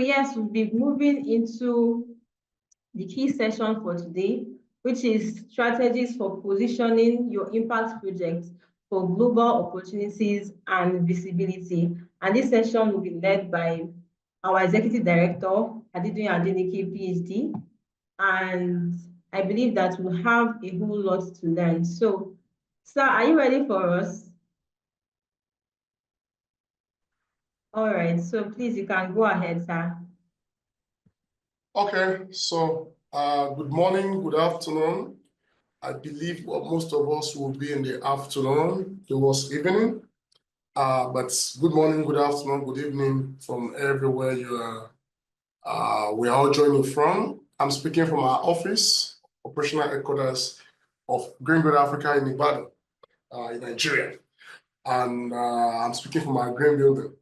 yes, we'll be moving into the key session for today, which is strategies for positioning your impact projects for global opportunities and visibility. And this session will be led by our Executive Director, Adidun Adenike, PhD. And I believe that we'll have a whole lot to learn. So, sir, are you ready for us? All right, so please, you can go ahead, sir. Okay, so good morning, good afternoon. I believe most of us will be in the afternoon. It was evening, but good morning, good afternoon, good evening from everywhere you are. We are all joining from. I'm speaking from our office, operational headquarters of Green Growth Africa in Ibadan, in Nigeria. And I'm speaking from our green building.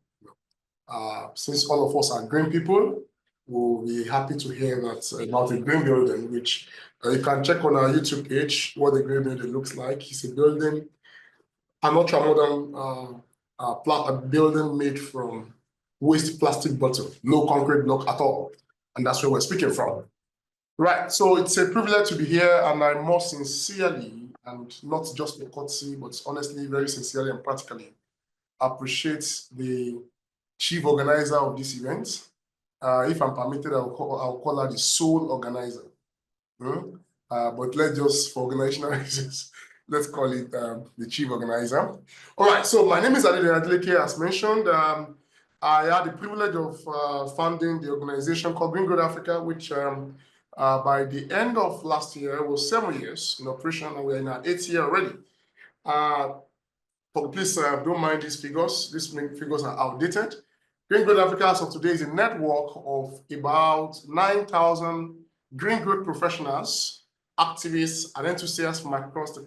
Since all of us are green people, we'll be happy to hear that about the green building, which you can check on our YouTube page what the green building looks like. It's a building, an ultra-modern building made from waste plastic bottle, no concrete block at all. And that's where we're speaking from. Right, so it's a privilege to be here, and I most sincerely, and not just for courtesy, but honestly, very sincerely and practically, appreciate the chief organizer of this event. If I'm permitted, I'll call her the sole organizer. But let's just, for organizational reasons, let's call it the chief organizer. All right, so my name is Adidun Adenike, as mentioned. I had the privilege of founding the organization called Green Growth Africa, which by the end of last year was 7 years in operation, and we're in our 8th year already. Please don't mind these figures. These figures are outdated. Green Growth Africa as of today is a network of about 9,000 green growth professionals, activists, and enthusiasts from across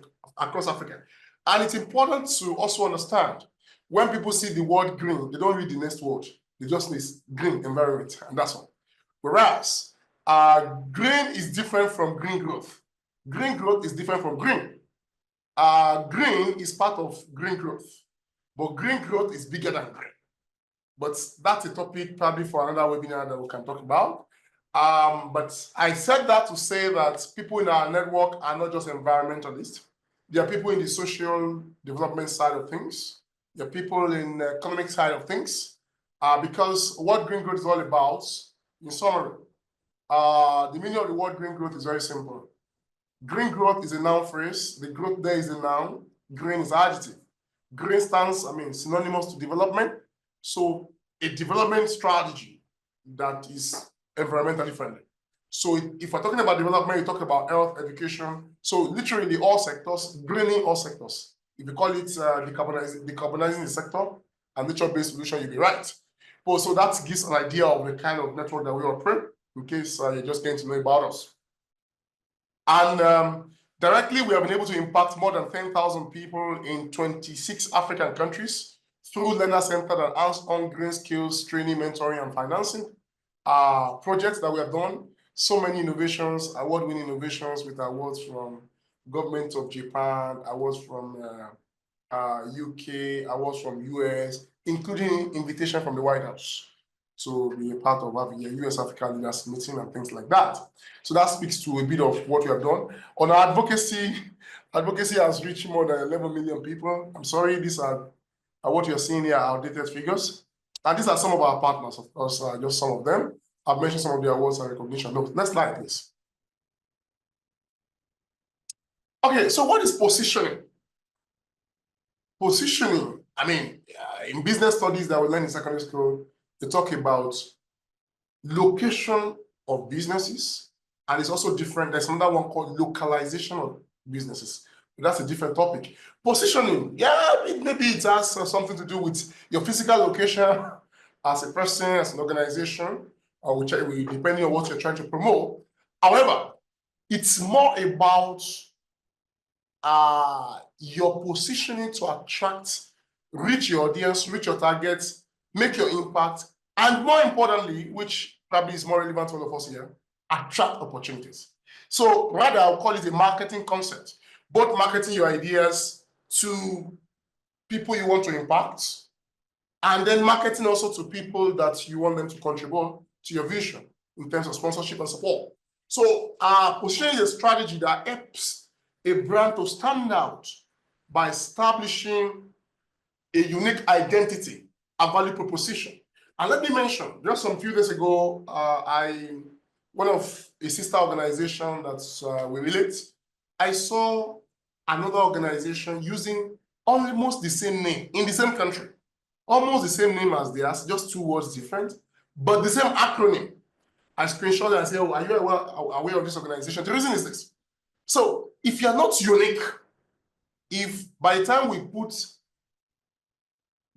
Africa. And it's important to also understand, when people see the word green, they don't read the next word. They just need green environment, and that's all. Whereas green is different from green growth. Green growth is different from green. Green is part of green growth, but green growth is bigger than green. But that's a topic probably for another webinar that we can talk about. But I said that to say that people in our network are not just environmentalists. There are people in the social development side of things. There are people in the economic side of things. Because what green growth is all about, in summary, the meaning of the word green growth is very simple. Green growth is a noun phrase. The growth there is a noun. Green is adjective. Green stands, synonymous to development. So a development strategy that is environmentally friendly. So if we're talking about development, you talk about health, education. So literally all sectors, greening all sectors. If you call it decarbonizing the sector and nature-based solution, you'll be right. But so that gives an idea of the kind of network that we operate, in case you're just getting to know about us. And directly, we have been able to impact more than 10,000 people in 26 African countries through learner-centered and hands-on green skills, training, mentoring, and financing projects that we have done. So many innovations, award-winning innovations with awards from government of Japan, awards from UK, awards from US, including invitation from the White House to be a part of a US-Africa leaders meeting and things like that. So that speaks to a bit of what we have done. On our advocacy has reached more than 11 million people. I'm sorry, these are what you're seeing here are outdated figures. And these are some of our partners, of course, just some of them. I've mentioned some of the awards and recognition. No, next slide, please. Okay, so what is positioning? Positioning, in business studies that we learn in secondary school, they talk about location of businesses, and it's also different. There's another one called localization of businesses. That's a different topic. Positioning, maybe it has something to do with your physical location as a person, as an organization, or depending on what you're trying to promote. However, it's more about your positioning to attract, reach your audience, reach your targets, make your impact, and more importantly, which probably is more relevant to all of us here, attract opportunities. So rather, I'll call it a marketing concept. Both marketing your ideas to people you want to impact, and then marketing also to people that you want them to contribute to your vision in terms of sponsorship and support. So positioning is a strategy that helps a brand to stand out by establishing a unique identity, a value proposition. And let me mention, just some few days ago, one of a sister organization that we relate, I saw another organization using almost the same name in the same country, almost the same name as theirs, just 2 words different, but the same acronym. I screenshot and say, oh, are you aware of this organization? The reason is this. So if you're not unique, if by the time we put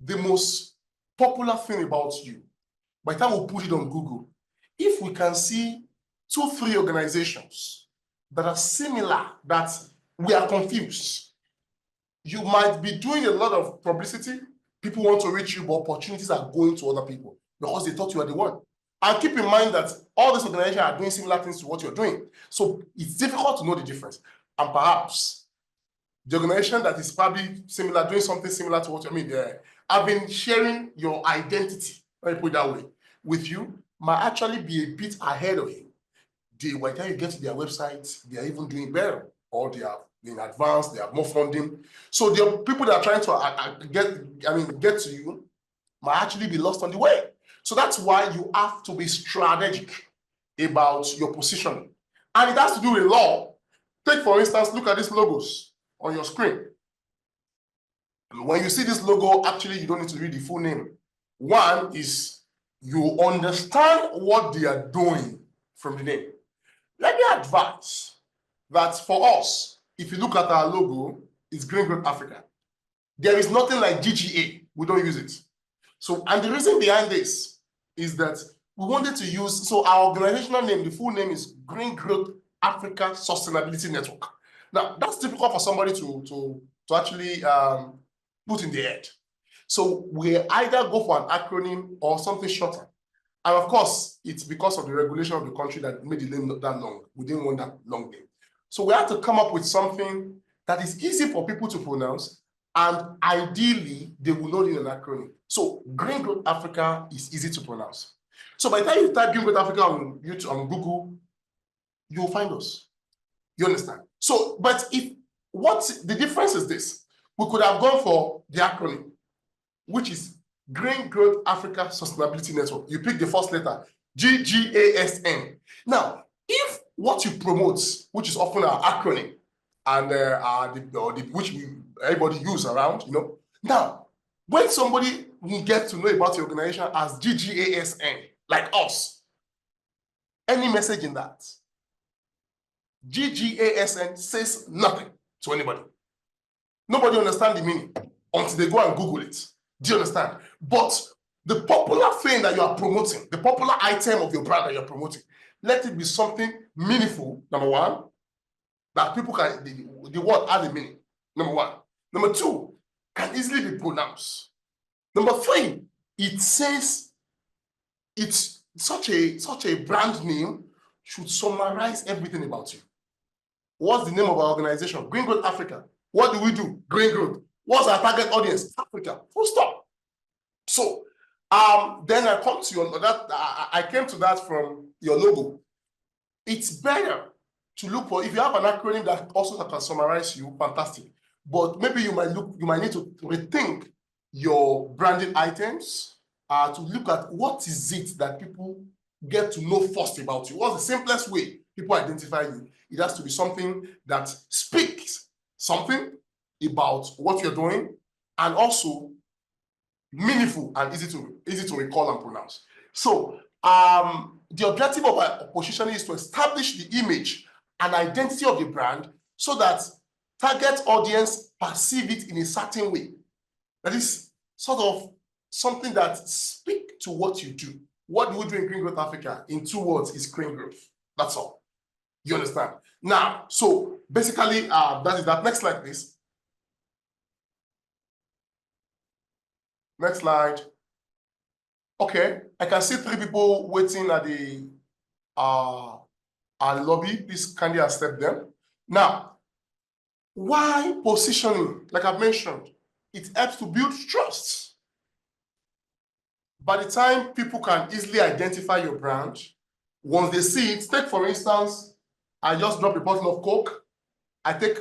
the most popular thing about you, by the time we put it on Google, if we can see 2, 3 organizations that are similar, that we are confused, you might be doing a lot of publicity. People want to reach you, but opportunities are going to other people because they thought you are the one. And keep in mind that all these organizations are doing similar things to what you're doing. So it's difficult to know the difference. And perhaps the organization that is probably similar, doing something similar to what you mean, I've been sharing your identity, let me put it that way, with you, might actually be a bit ahead of you. By the time you get to their website, they are even doing better, or they are in advance, they have more funding. So the people that are trying to get to you might actually be lost on the way. So that's why you have to be strategic about your positioning. And it has to do with law. Take, for instance, look at these logos on your screen. When you see this logo, actually, you don't need to read the full name. One is you understand what they are doing from the name. Let me advise that for us, if you look at our logo, it's Green Growth Africa. There is nothing like GGA. We don't use it. So, and the reason behind this is that we wanted to use, so our organizational name, the full name is Green Growth Africa Sustainability Network. Now, that's difficult for somebody to actually put in the head. So we either go for an acronym or something shorter. And of course, it's because of the regulation of the country that made the name not that long. We didn't want that long name. So we had to come up with something that is easy for people to pronounce, and ideally, they will know it in an acronym. So Green Growth Africa is easy to pronounce. So by the time you type Green Growth Africa on YouTube, on Google, you'll find us. You understand? So, but what the difference is this, we could have gone for the acronym, which is Green Growth Africa Sustainability Network. You pick the first letter, GGASN. Now, if what you promote, which is often our acronym, and which everybody use around, now, when somebody will get to know about your organization as GGASN, like us, any message in that, GGASN says nothing to anybody. Nobody understands the meaning until they go and Google it. Do you understand? But the popular thing that you are promoting, the popular item of your brand that you're promoting, let it be something meaningful, number one, that people can, the word has a meaning, number one. Number two, can easily be pronounced. Number three, it says it's such a brand name should summarize everything about you. What's the name of our organization? Green Growth Africa. What do we do? Green Growth. What's our target audience? Africa. Full stop. So then I come to I came to that from your logo. It's better to look for, if you have an acronym that also can summarize you, fantastic. But maybe you might need to rethink your branding items to look at what is it that people get to know first about you. What's the simplest way people identify you? It has to be something that speaks something about what you're doing, and also meaningful and easy to recall and pronounce. So the objective of our positioning is to establish the image and identity of the brand so that target audience perceive it in a certain way. That is sort of something that speaks to what you do. What do we do in Green Growth Africa? In 2 words, is green growth. That's all. You understand? Now, so basically, that is that. Next slide, please. Next slide. Okay, I can see 3 people waiting at the lobby. Please kindly accept them. Now, why positioning? Like I've mentioned, it helps to build trust. by the time people can easily identify your brand, once they see it, take for instance, I just dropped a bottle of Coke. I take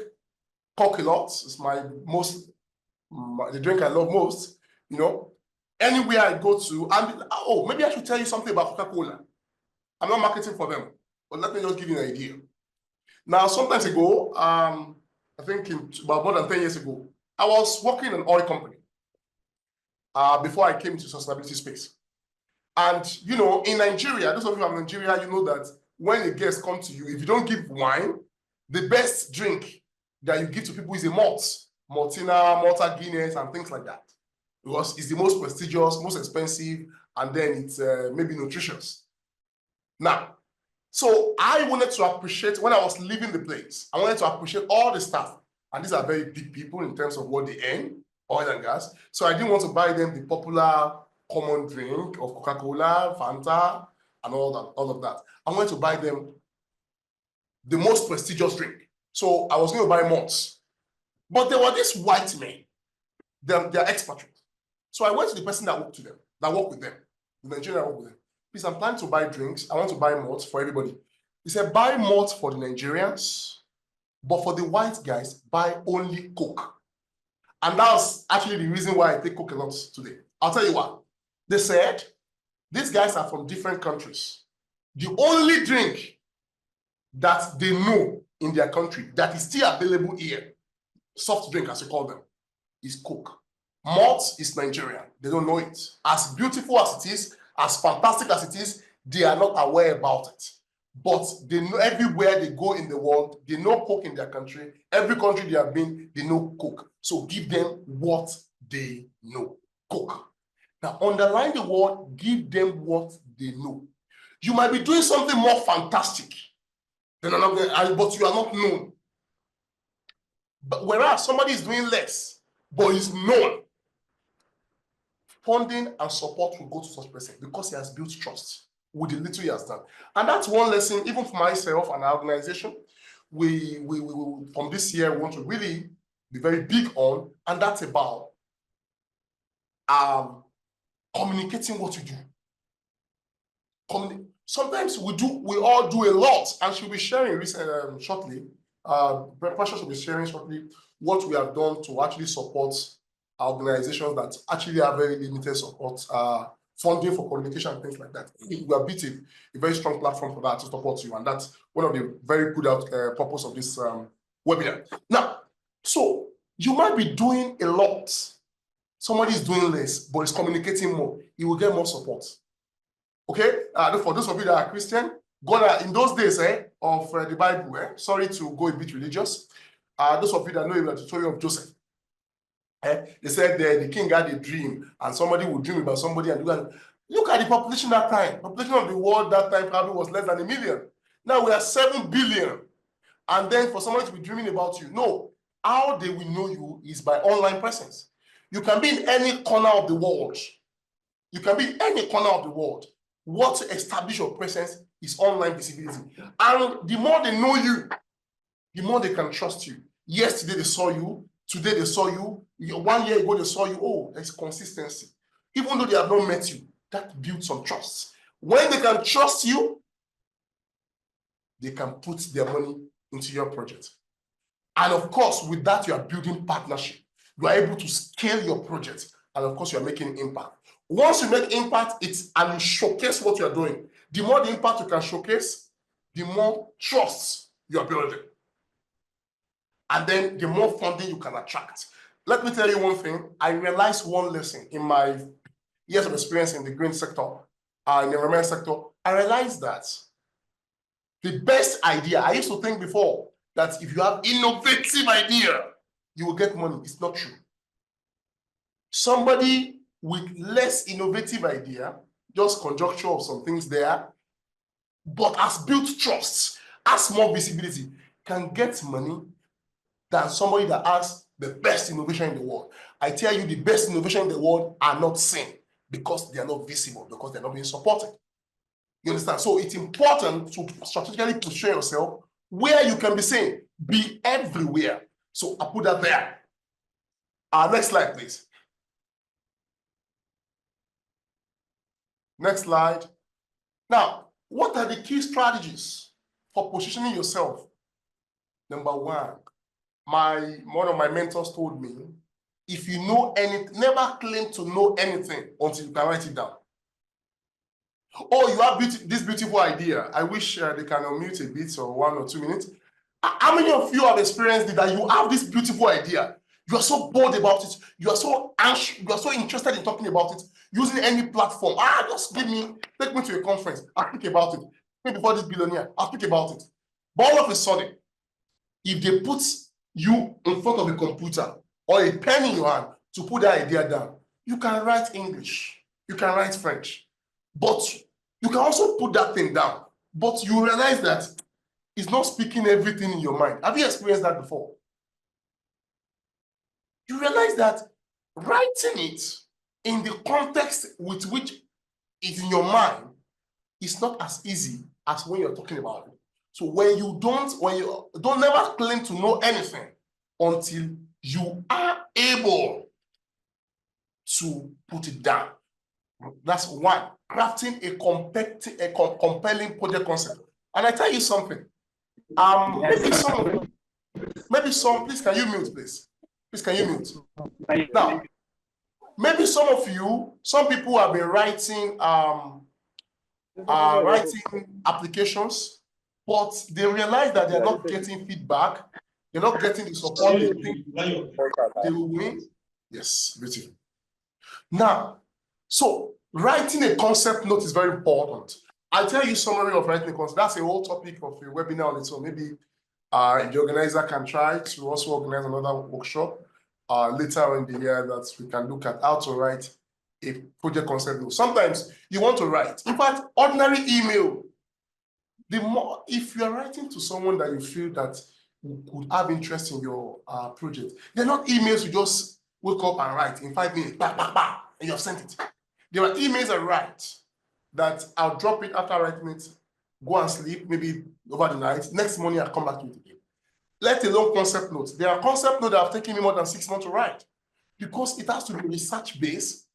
Coke a lot. It's the drink I love most, you know. Anywhere I go to, and oh, maybe I should tell you something about Coca-Cola. I'm not marketing for them, but let me just give you an idea. Now, sometimes ago, I think about more than 10 years ago, I was working in an oil company before I came into sustainability space. And, you know, in Nigeria, those of you from Nigeria, you know that when a guest comes to you, if you don't give wine, the best drink that you give to people is a malt, Maltina, Malta Guinness, and things like that. Because it's the most prestigious, most expensive, and then it's maybe nutritious. Now, so I wanted to appreciate, when I was leaving the place, I wanted to appreciate all the staff. And these are very big people in terms of what they earn, oil and gas. So I didn't want to buy them the popular common drink of Coca-Cola, Fanta, and all of that. I wanted to buy them the most prestigious drink. So I was going to buy malts. But there were these white men, they're expatriates. So I went to the person that worked with them, the Nigerian worked with them. Please, I'm planning to buy drinks. I want to buy malts for everybody. He said, buy malts for the Nigerians, but for the white guys, buy only Coke. And that's actually the reason why I take Coke a lot today. I'll tell you why. They said, these guys are from different countries. The only drink that they know in their country that is still available here, soft drink as you call them, is Coke. Malt is Nigerian. They don't know it. As beautiful as it is, as fantastic as it is, they are not aware about it. But they know everywhere they go in the world, they know Coke in their country. Every country they have been, they know Coke. So give them what they know. Coke. Now, underline the word, give them what they know. You might be doing something more fantastic than another, but you are not known. But whereas somebody is doing less, but is known, funding and support will go to such person because he has built trust with the little he has done. And that's one lesson, even for myself and our organization, we from this year, we want to really be very big on, and that's about communicating what you do. Sometimes we all do a lot, and she'll be sharing shortly. Precious will be sharing shortly what we have done to actually support organizations that actually have very limited support, funding for communication and things like that. We have built a very strong platform for that to support you, and that's one of the very good purpose of this webinar. Now, so you might be doing a lot. Somebody is doing less, but is communicating more. You will get more support. Okay, for those of you that are Christian, God, in those days of the Bible, sorry to go a bit religious, those of you that know the story of Joseph, they said the king had a dream, and somebody would dream about somebody, and look at the population that time. Population of the world that time probably was less than 1 million. Now we are 7 billion, and then for somebody to be dreaming about you, no. How they will know you is by online presence. You can be in any corner of the world. You can be in any corner of the world. What to establish your presence is online visibility. And the more they know you, the more they can trust you. Yesterday they saw you, today they saw you, 1 year ago they saw you. Oh, there's consistency. Even though they have not met you, that builds some trust. When they can trust you, they can put their money into your project. And of course, with that, you are building partnership. You are able to scale your project. And of course, you are making impact. Once you make impact, and you showcase what you are doing. The more the impact you can showcase, the more trust you are building. And then the more funding you can attract. Let me tell you one thing. I realized one lesson in my years of experience in the green sector, in the environment sector. I realized that the best idea, I used to think before that if you have innovative idea, you will get money. It's not true. Somebody with less innovative idea, just conjecture of some things there, but has built trust, has more visibility, can get money than somebody that has the best innovation in the world. I tell you, the best innovation in the world are not seen because they are not visible, because they're not being supported. You understand? So it's important to strategically position yourself where you can be seen. Be everywhere. So I put that there. Next slide, please. Next slide. Now, what are the key strategies for positioning yourself? Number one, one of my mentors told me, if you know anything, never claim to know anything until you can write it down. Oh, you have this beautiful idea. I wish they can unmute a bit or 1 or 2 minutes. How many of you have experienced it, that you have this beautiful idea? You are so bored about it. You are so anxious. You are so interested in talking about it, using any platform. Just take me to a conference. I'll speak about it. Maybe before this billionaire, I'll speak about it. But all of a sudden, if they put you in front of a computer or a pen in your hand to put that idea down, you can write English, you can write French, but you can also put that thing down. But you realize that it's not speaking everything in your mind. Have you experienced that before? You realize that writing it in the context with which it's in your mind is not as easy as when you're talking about it. So when you don't never claim to know anything until you are able to put it down. That's one. Crafting a compelling project concept. And I tell you something. Maybe some, please can you mute, please? Please can you mute? Now, maybe some people have been writing applications, but they realize that they're not getting feedback, they're not getting the support they think they will win. Yes, beautiful. Now, so writing a concept note is very important. I'll tell you summary of writing a concept. That's a whole topic of a webinar on its own. Maybe the organizer can try to also organize another workshop later in the year that we can look at how to write a project concept note. Sometimes you want to write. In fact, ordinary email, if you are writing to someone that you feel that could have interest in your project, they're not emails you just wake up and write in 5 minutes, bah, bah, bah, and you have sent it. There are emails I write that I'll drop it after writing it, go and sleep, maybe over the night. Next morning, I'll come back to it again. Let alone concept notes. There are concept notes that have taken me more than 6 months to write because it has to be research-based.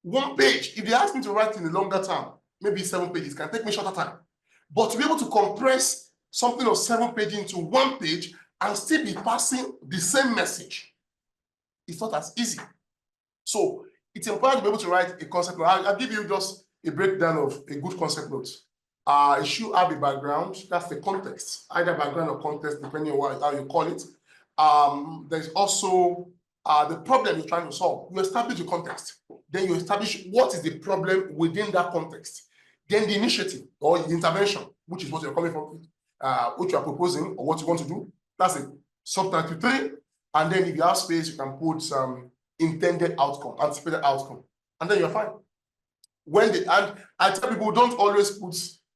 1 page, if they ask me to write in a longer time, maybe 7 pages, it can take me shorter time. But to be able to compress something of 7 pages into 1 page and still be passing the same message, it's not as easy. So it's important to be able to write a concept note. I'll give you just a breakdown of a good concept note. It should have a background. That's the context, either background or context, depending on how you call it. There's also the problem you're trying to solve. You establish the context. Then you establish what is the problem within that context. Then the initiative or the intervention, which is what you're coming from, which you are proposing or what you want to do. That's it. Subtitle 3. And then if you have space, you can put some intended outcome, anticipated outcome. And then you're fine. And I tell people, don't always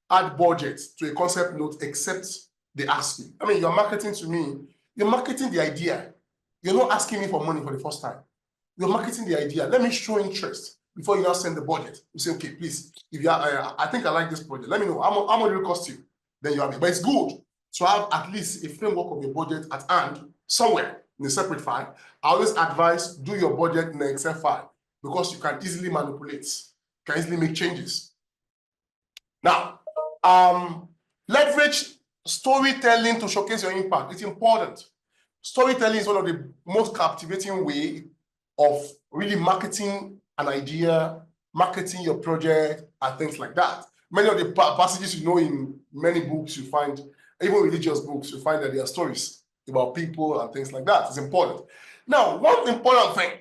add budget to a concept note except they ask you. I mean, you're marketing to me. You're marketing the idea. You're not asking me for money for the first time. You're marketing the idea. Let me show interest before you now send the budget. You say, okay, please, if you are, I think I like this project. Let me know how much it will cost you. Then you have it. But it's good to have at least a framework of your budget at hand somewhere in a separate file. I always advise do your budget in an Excel file because you can easily manipulate, can easily make changes. Now, leverage storytelling to showcase your impact. It's important. Storytelling is one of the most captivating ways of really marketing an idea, marketing your project, and things like that. Many of the passages you know in many books you find, even religious books, you find that there are stories about people and things like that. It's important. Now, one important thing,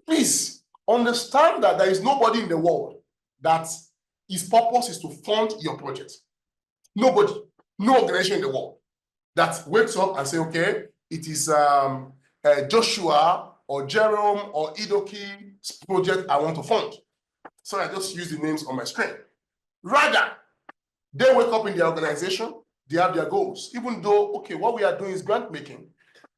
please understand that there is nobody in the world that his purpose is to fund your project. Nobody, no organization in the world that wakes up and say, okay, it is Joshua or Jerome or Idoki's project I want to fund. So I just use the names on my screen. Rather, they wake up in their organization, they have their goals. Even though, okay, what we are doing is grant making.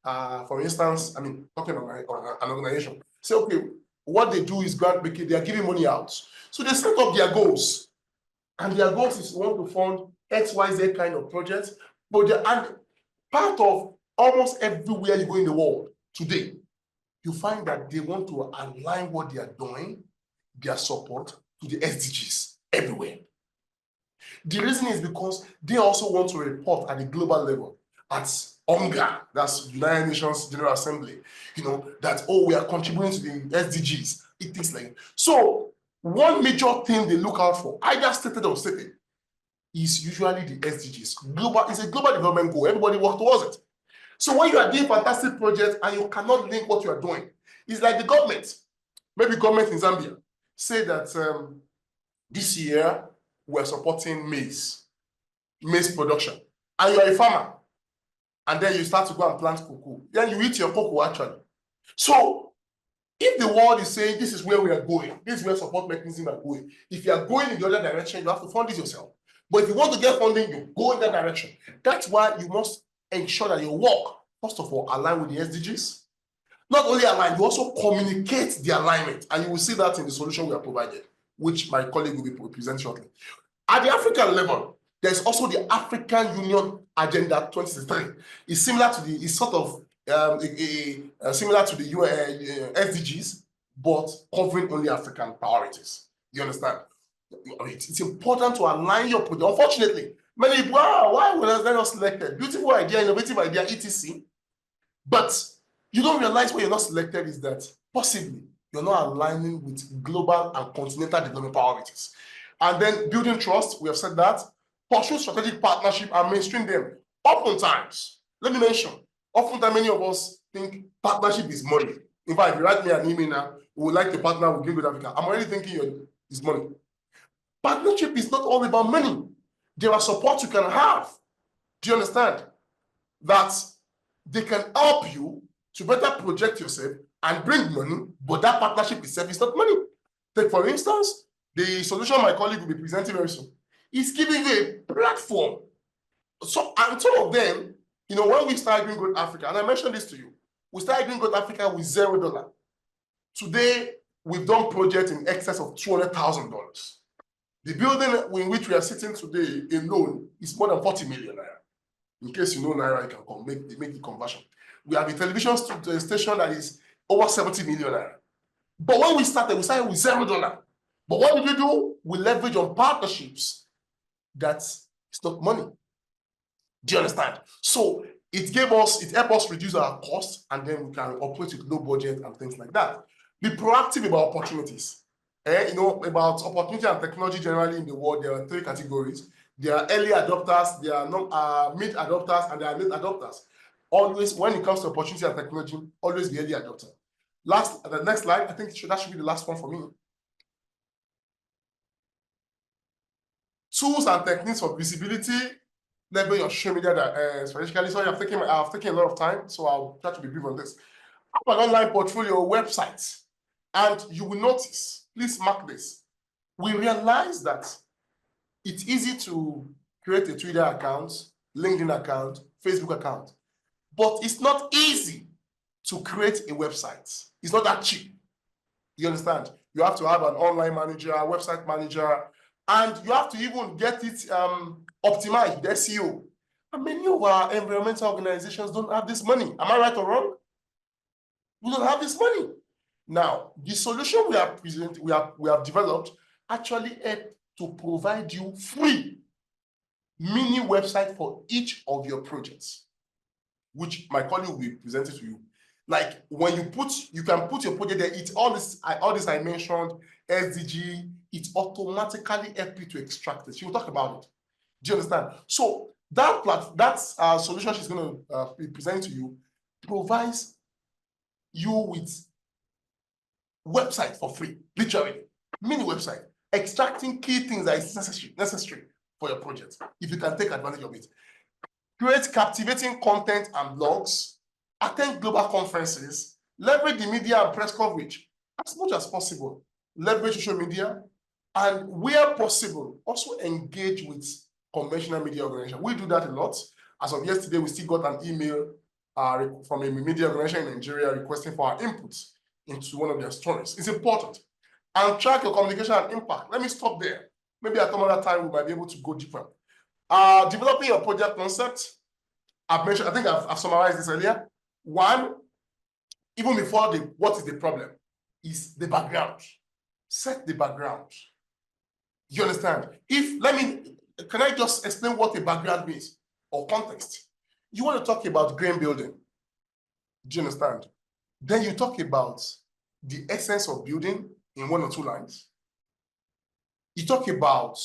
For instance, I mean, talking about an organization. Say, okay, what they do is grant making, they are giving money out. So they set up their goals. And their goals is want to fund XYZ kind of projects. And part of almost everywhere you go in the world today, you find that they want to align what they are doing, their support, to the SDGs everywhere. The reason is because they also want to report at the global level at UNGA, that's United Nations General Assembly, that, oh, we are contributing to the SDGs. It is like, so one major thing they look out for, either stated or stated, is usually the SDGs. It's a global development goal. Everybody work towards it. So when you are doing fantastic projects and you cannot link what you are doing, it's like the government, maybe government in Zambia, say that this year we're supporting maize production, and you are a farmer, and then you start to go and plant cocoa. Then you eat your cocoa actually. So if the world is saying this is where we are going, this is where support mechanisms are going, if you are going in the other direction, you have to fund it yourself. But if you want to get funding, you go in that direction. That's why you must ensure that your work, first of all, align with the SDGs. Not only align, you also communicate the alignment. And you will see that in the solution we have provided, which my colleague will be presenting shortly. At the African level, there's also the African Union Agenda 2063. It's similar to the, it's sort of similar to the SDGs, but covering only African priorities. You understand? It's important to align your project. Unfortunately, many people, why was that not selected? Beautiful idea, innovative idea, etc. But you don't realize why you're not selected is that possibly you're not aligning with global and continental development priorities. And then building trust, we have said that. Pursue strategic partnership and mainstream them. Oftentimes, let me mention, oftentimes many of us think partnership is money. In fact, if you write me an email now, we would like to partner with Green Good Africa, I'm already thinking it's money. Partnership is not all about money. There are support you can have. Do you understand? That they can help you to better project yourself and bring money, but that partnership itself is not money. Take, for instance, the solution my colleague will be presenting very soon is giving you a platform. So, and some of them, when we started Green Growth Africa, and I mentioned this to you, we started Green Growth Africa with $0. Today, we've done projects in excess of $200,000. The building in which we are sitting today alone is more than 40 million naira. In case you know naira, you can make the conversion. We have a television station that is over 70 million naira. But when we started with $0. But what did we do? We leverage on partnerships. That's not money. Do you understand? So it helped us reduce our costs, and then we can operate with low budget and things like that. Be proactive about opportunities. About opportunity and technology generally in the world, there are 3 categories. There are early adopters, there are mid adopters, and there are late adopters. Always, when it comes to opportunity and technology, always be early adopter. The next slide, I think that should be the last one for me. Tools and techniques for visibility, level your social media strategically. Sorry, I've taken a lot of time, so I'll try to be brief on this. Have an online portfolio website, and you will notice, please mark this. We realize that it's easy to create a Twitter account, LinkedIn account, Facebook account, but it's not easy to create a website. It's not that cheap. You understand? You have to have an online manager, website manager, and you have to even get it optimized with SEO. And many of our environmental organizations don't have this money. Am I right or wrong? We don't have this money. Now, the solution we have developed actually help to provide you free mini website for each of your projects, which my colleague will be presenting to you. Like when you can put your project there, it's all this I mentioned, SDG, it automatically helps you to extract it. She will talk about it. Do you understand? So that solution she's going to be presenting to you provides you with website for free, literally, mini website, extracting key things that is necessary for your project, if you can take advantage of it. Create captivating content and blogs, attend global conferences, leverage the media and press coverage as much as possible, leverage social media, and where possible, also engage with conventional media organizations. We do that a lot. As of yesterday, we still got an email from a media organization in Nigeria requesting for our inputs into one of their stories. It's important. And track your communication and impact. Let me stop there. Maybe at some other time, we might be able to go deeper. Developing your project concept. I think I've summarized this earlier. One, even before what is the problem, is the background. Set the background. You understand? Can I just explain what a background means or context? You want to talk about green building. Do you understand? Then you talk about the essence of building in 1 or 2 lines. You talk about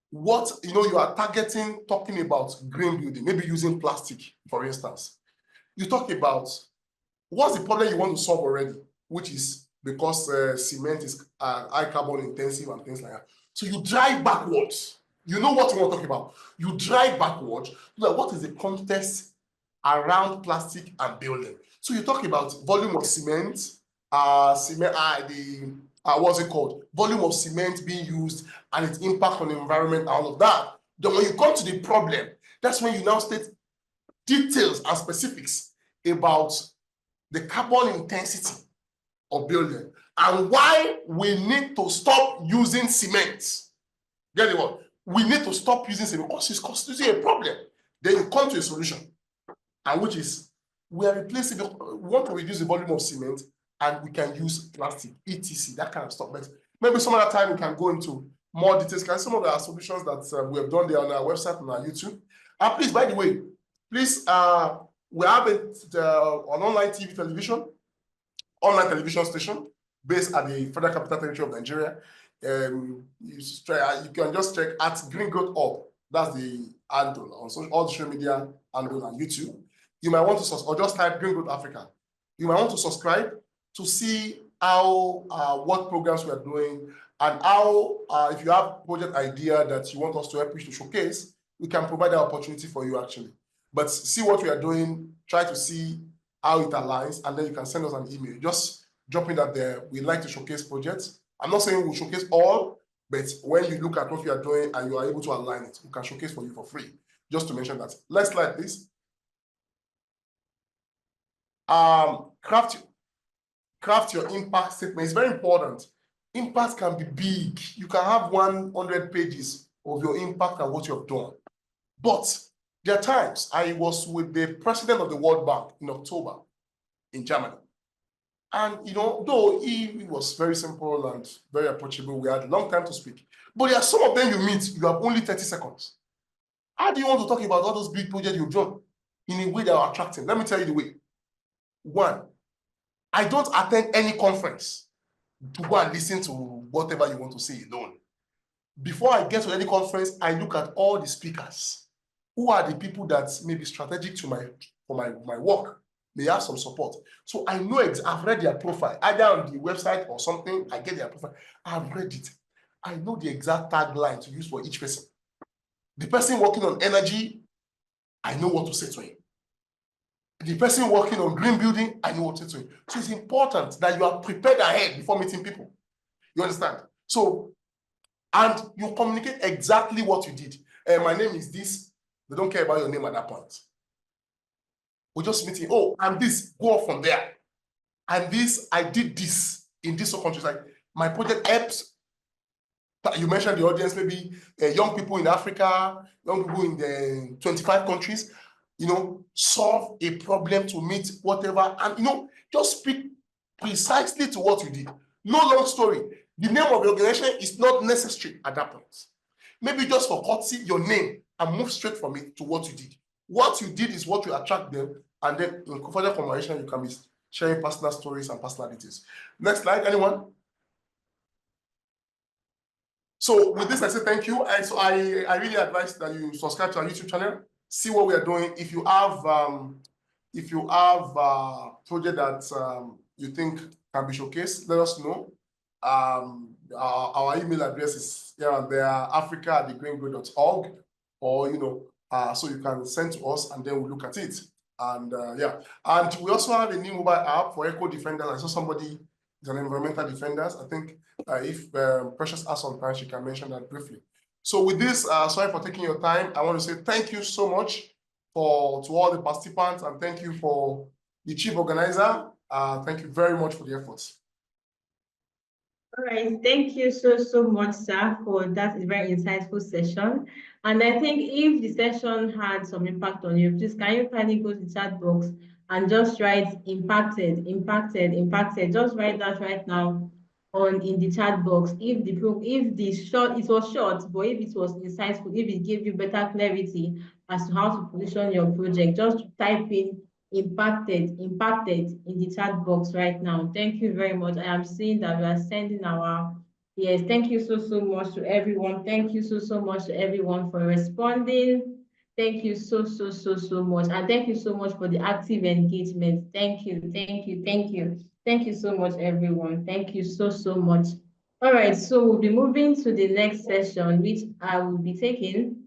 what you are targeting, talking about green building, maybe using plastic, for instance. You talk about what's the problem you want to solve already, which is because cement is high carbon intensive and things like that. So you drive backwards. You know what you want to talk about. You drive backwards. Like, what is the context around plastic and building? So you talk about volume of cement, what's it called? Volume of cement being used and its impact on the environment, all of that. Then when you come to the problem, that's when you now state details and specifics about the carbon intensity of building and why we need to stop using cement. Get it what? We need to stop using cement because it's constituting a problem. Then you come to a solution, and which is we are replacing we want to reduce the volume of cement and we can use plastic, etc. That kind of stuff. But maybe some other time we can go into more details. Can some of the solutions that we have done there on our website and our YouTube. And please, by the way, please we have an online television station based at the Federal Capital Territory of Nigeria. You can just check at Green Growth Hub. That's the handle on all social media handle and YouTube. You might want to or just type Green Growth Africa. You might want to subscribe to see how what programs we are doing and how if you have project idea that you want us to help you to showcase, we can provide that opportunity for you actually. But see what we are doing, try to see how it aligns, and then you can send us an email. Just drop in that there. We like to showcase projects. I'm not saying we'll showcase all, but when you look at what we are doing and you are able to align it, we can showcase for you for free. Just to mention that. Let's slide this. Craft your impact statement. It's very important. Impact can be big. You can have 100 pages of your impact and what you have done. But there are times I was with the president of the World Bank in October in Germany. And, though he was very simple and very approachable, we had a long time to speak. But there are some of them you meet, you have only 30 seconds. How do you want to talk about all those big projects you've done in a way that are attractive? Let me tell you the way. One, I don't attend any conference to go and listen to whatever you want to say alone. Before I get to any conference, I look at all the speakers. Who are the people that may be strategic to my work, may have some support. So I know I've read their profile, either on the website or something, I get their profile. I've read it. I know the exact tagline to use for each person. The person working on energy, I know what to say to him. The person working on green building, I know what to say to him. So it's important that you are prepared ahead before meeting people. You understand? So, and you communicate exactly what you did. My name is this. They don't care about your name at that point. We're just meeting. Oh, and this, go off from there. And this, I did this in this countries. Like my project helps. You mentioned the audience, maybe young people in Africa, young people in the 25 countries, solve a problem to meet whatever. And, just speak precisely to what you did. No long story. The name of the organization is not necessary at that point. Maybe just for courtesy, your name, and move straight from it to what you did. What you did is what you attract them, and then in further conversation, you can be sharing personal stories and personal details. Next slide, anyone? So with this, I say thank you. And so I really advise that you subscribe to our YouTube channel, see what we are doing. If you have a project that you think can be showcased, let us know. Our email address is here and there, africa@thegreengrid.org, or so you can send to us and then we'll look at it. And and we also have a new mobile app for eco defenders. I saw somebody is an environmental defenders. I think if Precious has some time, she can mention that briefly. So with this, sorry for taking your time. I want to say thank you so much to all the participants, and thank you for the chief organizer. Thank you very much for the efforts. All right, thank you so much, sir, for that very insightful session. And I think if the session had some impact on you, please can you kindly go to the chat box and just write impacted. Just write that right now. on in the chat box if the short it was short, but if it was insightful, if it gave you better clarity as to how to position your project, just type in impacted in the chat box right now. Thank you very much. I am seeing that we are sending our yes, thank you so much to everyone. Thank you so much to everyone for responding. Thank you so much. And thank you so much for the active engagement. Thank you, thank you, thank you. Thank you so much, everyone. Thank you so much. All right, so we'll be moving to the next session, which I will be taking.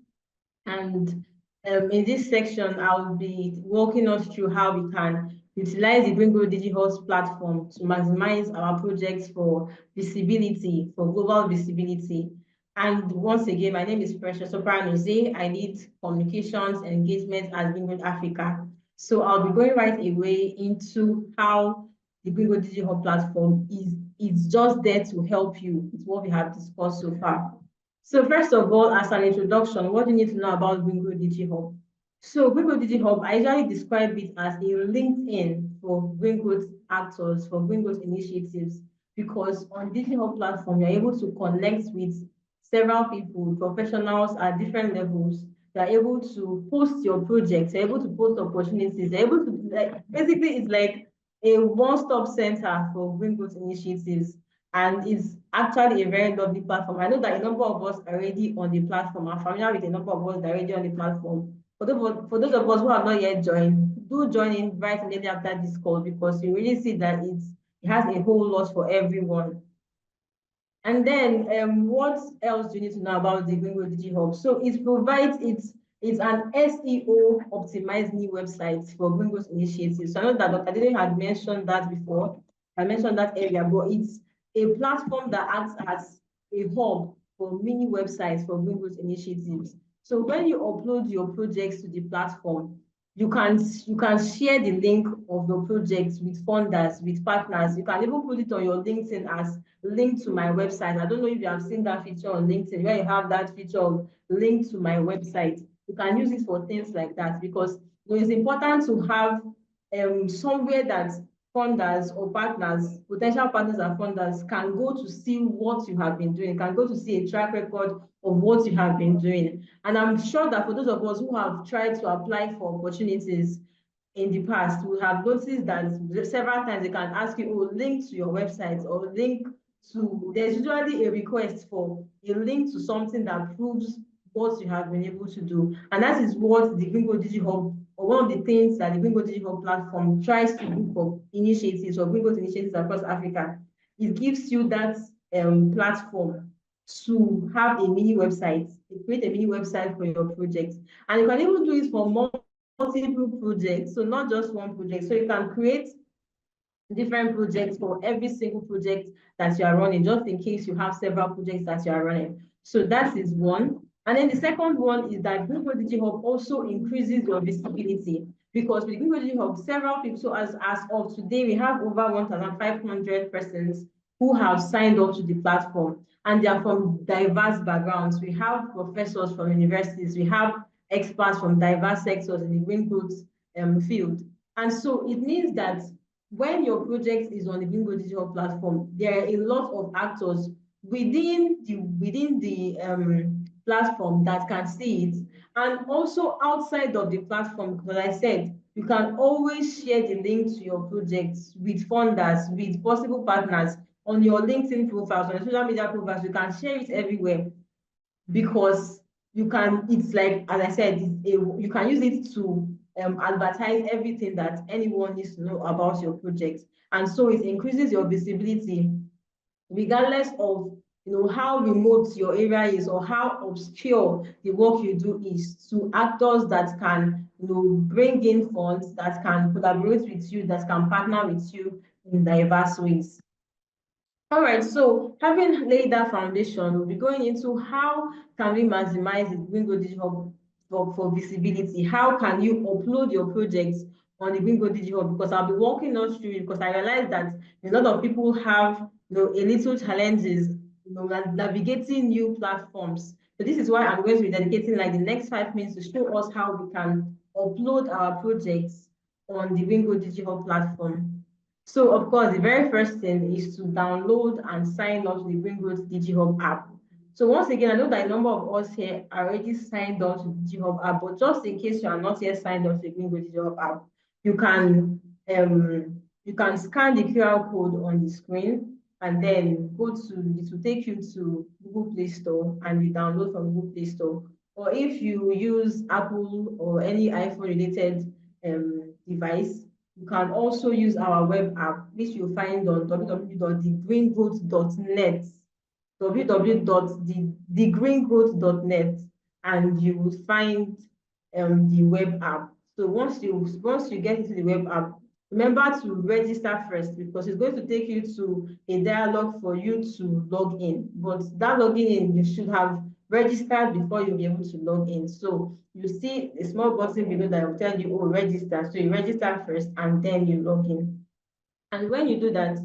And in this section, I'll be walking us through how we can utilize the Gringo Digital's platform to maximize our projects for visibility, for global visibility. And once again, my name is Precious Sopranoze. I lead communications and engagement at Gringo Africa. So I'll be going right away into how the Gringo Digital platform is just there to help you with what we have discussed so far. So first of all, as an introduction, what do you need to know about Gringo DigiHub? So Gringo DigiHub, I usually describe it as a LinkedIn for Gringo's actors, for Gringo's initiatives, because on DigiHub platform, you're able to connect with several people, professionals at different levels. You're able to post your projects, you're able to post opportunities, you're able to, like, basically it's like a one-stop center for Gringo's initiatives. And it's actually a very lovely platform. I know that a number of us are already on the platform. I'm familiar with a number of us that are already on the platform. For those of us who have not yet joined, do join in right immediately after this call, because you really see that it has a whole lot for everyone. And then what else do you need to know about the Gringo DigiHub? So it provides it's an SEO optimized new website for Gringo's initiatives. So I know that Dr. Dede had mentioned that before. I mentioned that earlier, but it's a platform that acts as a hub for mini websites for Gringo's initiatives. So when you upload your projects to the platform, you can share the link of your projects with funders, with partners. You can even put it on your LinkedIn as link to my website. I don't know if you have seen that feature on LinkedIn where you have that feature of link to my website. You can use it for things like that, because it's important to have somewhere that funders or partners, potential partners and funders can go to see what you have been doing, can go to see a track record of what you have been doing. And I'm sure that for those of us who have tried to apply for opportunities in the past, we have noticed that several times they can ask you, oh, link to your website, or link to, there's usually a request for a link to something that proves what you have been able to do. And that is what the Gringo DigiHub, or one of the things that the Gringo DigiHub platform tries to do for initiatives, or Gringo's initiatives across Africa. It gives you that platform to have a mini website, create a mini website for your project. And you can even do it for multiple projects, so not just one project. So you can create different projects for every single project that you are running, just in case you have several projects that you are running. So that is one. And then the second one is that Gringo DigiHub also increases your visibility, because with Gringo DigiHub, several people, so as of today, we have over 1,500 persons who have signed up to the platform, and they are from diverse backgrounds. We have professors from universities, we have experts from diverse sectors in the green goods field. And so it means that when your project is on the Gringo Digital platform, there are a lot of actors within the platform that can see it, and also outside of the platform, because I said you can always share the link to your projects with funders, with possible partners on your LinkedIn profiles, on your social media profiles. You can share it everywhere, because you can, it's like, as I said, you can use it to advertise everything that anyone needs to know about your project. And so it increases your visibility, regardless of how remote your area is, or how obscure the work you do is, to actors that can bring in funds, that can collaborate with you, that can partner with you in diverse ways. All right, so having laid that foundation, we'll be going into how can we maximize the Gringo Digital for visibility. How can you upload your projects on the Gringo Digital? Because I'll be walking us through it, because I realize that a lot of people have a little challenges navigating new platforms. So this is why I'm going to be dedicating like the next 5 minutes to show us how we can upload our projects on the Gringo Digital platform. So of course, the very first thing is to download and sign up to the Green Growth DigiHub app. So once again, I know that a number of us here are already signed on to the DigiHub app, but just in case you are not yet signed on to the Green Growth DigiHub app, you can scan the QR code on the screen and then it will take you to Google Play Store and you download from Google Play Store. Or if you use Apple or any iPhone related device, you can also use our web app, which you'll find on www.thegreengrowth.net, www.thegreengrowth.net, and you will find the web app. So once you get into the web app, remember to register first because it's going to take you to a dialogue for you to log in. But that logging in, you should have registered before you'll be able to log in. So you see a small button below that will tell you, oh, register. So you register first and then you log in. And when you do that,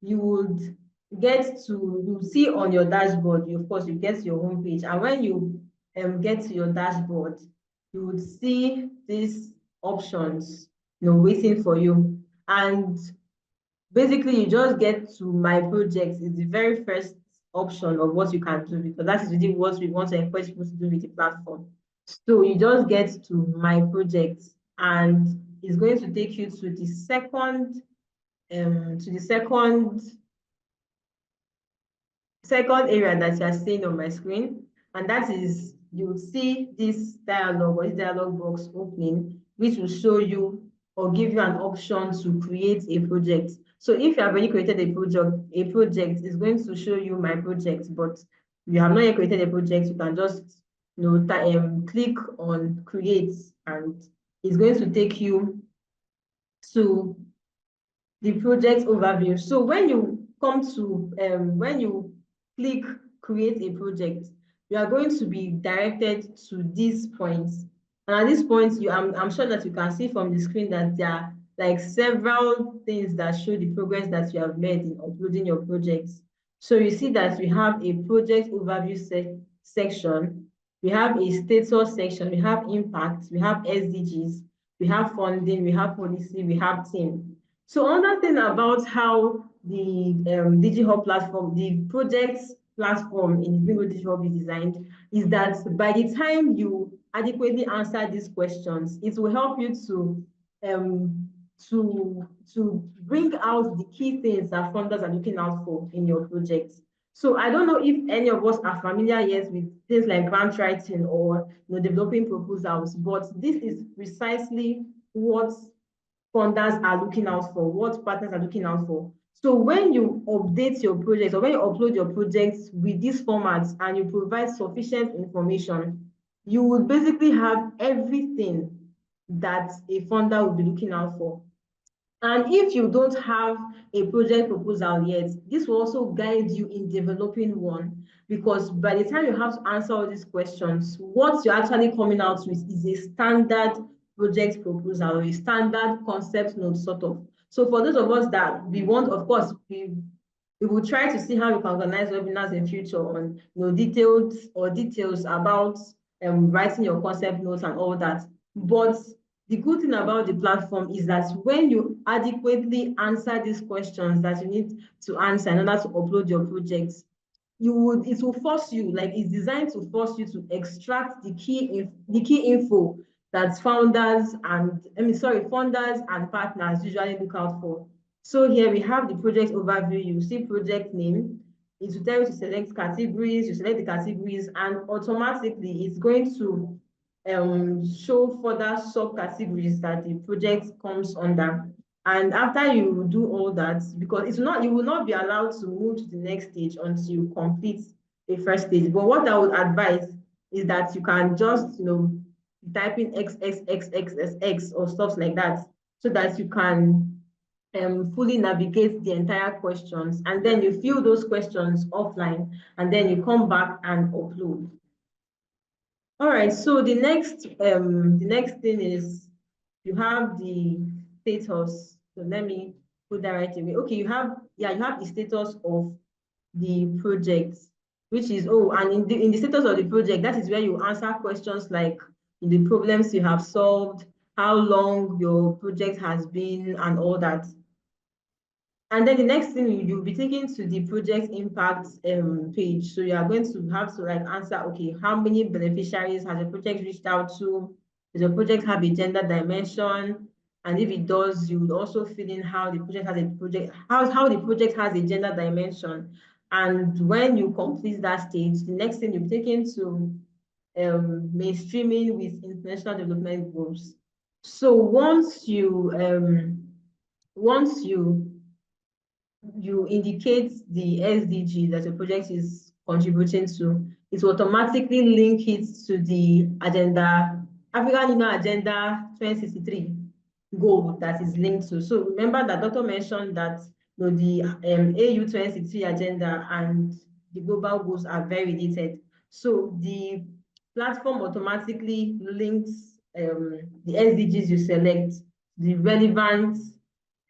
you would you see on your dashboard, of course, you get to your home page. And when you get to your dashboard, you would see these options, waiting for you. And basically, you just get to my projects is the very first option of what you can do because that is really what we want to encourage people to do with the platform. So you just get to my projects and it's going to take you to the second area that you are seeing on my screen, and that is you will see this dialog or this dialog box opening, which will show you or give you an option to create a project. So if you have already created a project is going to show you my project, but if you have not yet created a project, you can just click on create and it's going to take you to the project overview. So when you come to, when you click create a project, you are going to be directed to these points. And at this point, I'm sure that you can see from the screen that there are like several things that show the progress that you have made in uploading your projects. So you see that we have a project overview section, we have a status section, we have impact, we have SDGs, we have funding, we have policy, we have team. So another thing about how the DigiHub platform, the projects platform in the Bingo DigiHub is designed is that by the time you adequately answer these questions, it will help you um, to bring out the key things that funders are looking out for in your project. So I don't know if any of us are familiar yet with things like grant writing or developing proposals, but this is precisely what funders are looking out for, what partners are looking out for. So when you update your project or when you upload your projects with these formats and you provide sufficient information, you will basically have everything that a funder will be looking out for. And if you don't have a project proposal yet, this will also guide you in developing one because by the time you have to answer all these questions, what you're actually coming out with is a standard project proposal or a standard concept note sort of. So for those of us that we want, of course, we will try to see how we can organize webinars in future on details about writing your concept notes and all that. But the good thing about the platform is that when you adequately answer these questions that you need to answer in order to upload your projects, it will force you, like it's designed to force you to extract the key info that funders and partners usually look out for. So here we have the project overview. You see project name. It will tell you to select categories. You select the categories, and automatically it's going to show further subcategories that the project comes under. And after you do all that, because you will not be allowed to move to the next stage until you complete the first stage. But what I would advise is that you can just type in XXXXX or stuff like that so that you can fully navigate the entire questions, and then you fill those questions offline, and then you come back and upload. All right, so the next thing is you have the status. So let me put that right away. Okay, you have the status of the project, which is and in the status of the project, that is where you answer questions like the problems you have solved, how long your project has been, and all that. And then the next thing you'll be taken to the project impact page. So you are going to have to like answer, okay, how many beneficiaries has your project reached out to? Does your project have a gender dimension? And if it does, you would also fill in how the project has a project, how the project has a gender dimension. And when you complete that stage, the next thing you'll be taken to mainstreaming with international development goals. So once you indicate the SDG that your project is contributing to, it will automatically link it to the African Union Agenda 2063 goal that is linked to. So remember that Doctor mentioned that the AU 2063 agenda and the global goals are very related. So the platform automatically links the SDGs you select, the relevant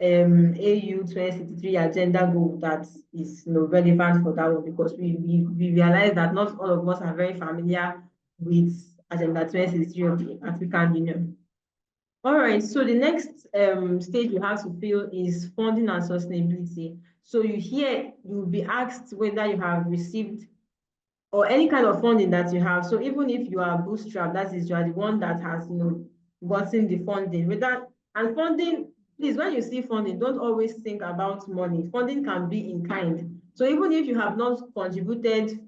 AU 2063 agenda goal that is relevant for that one, because we realize that not all of us are very familiar with Agenda 2063 of the African Union. All right, so the next stage you have to fill is funding and sustainability. So you'll be asked whether you have received or any kind of funding that you have. So even if you are bootstrapped, that is, you are the one that has gotten the funding. And funding, please, when you see funding, don't always think about money. Funding can be in kind. So even if you have not contributed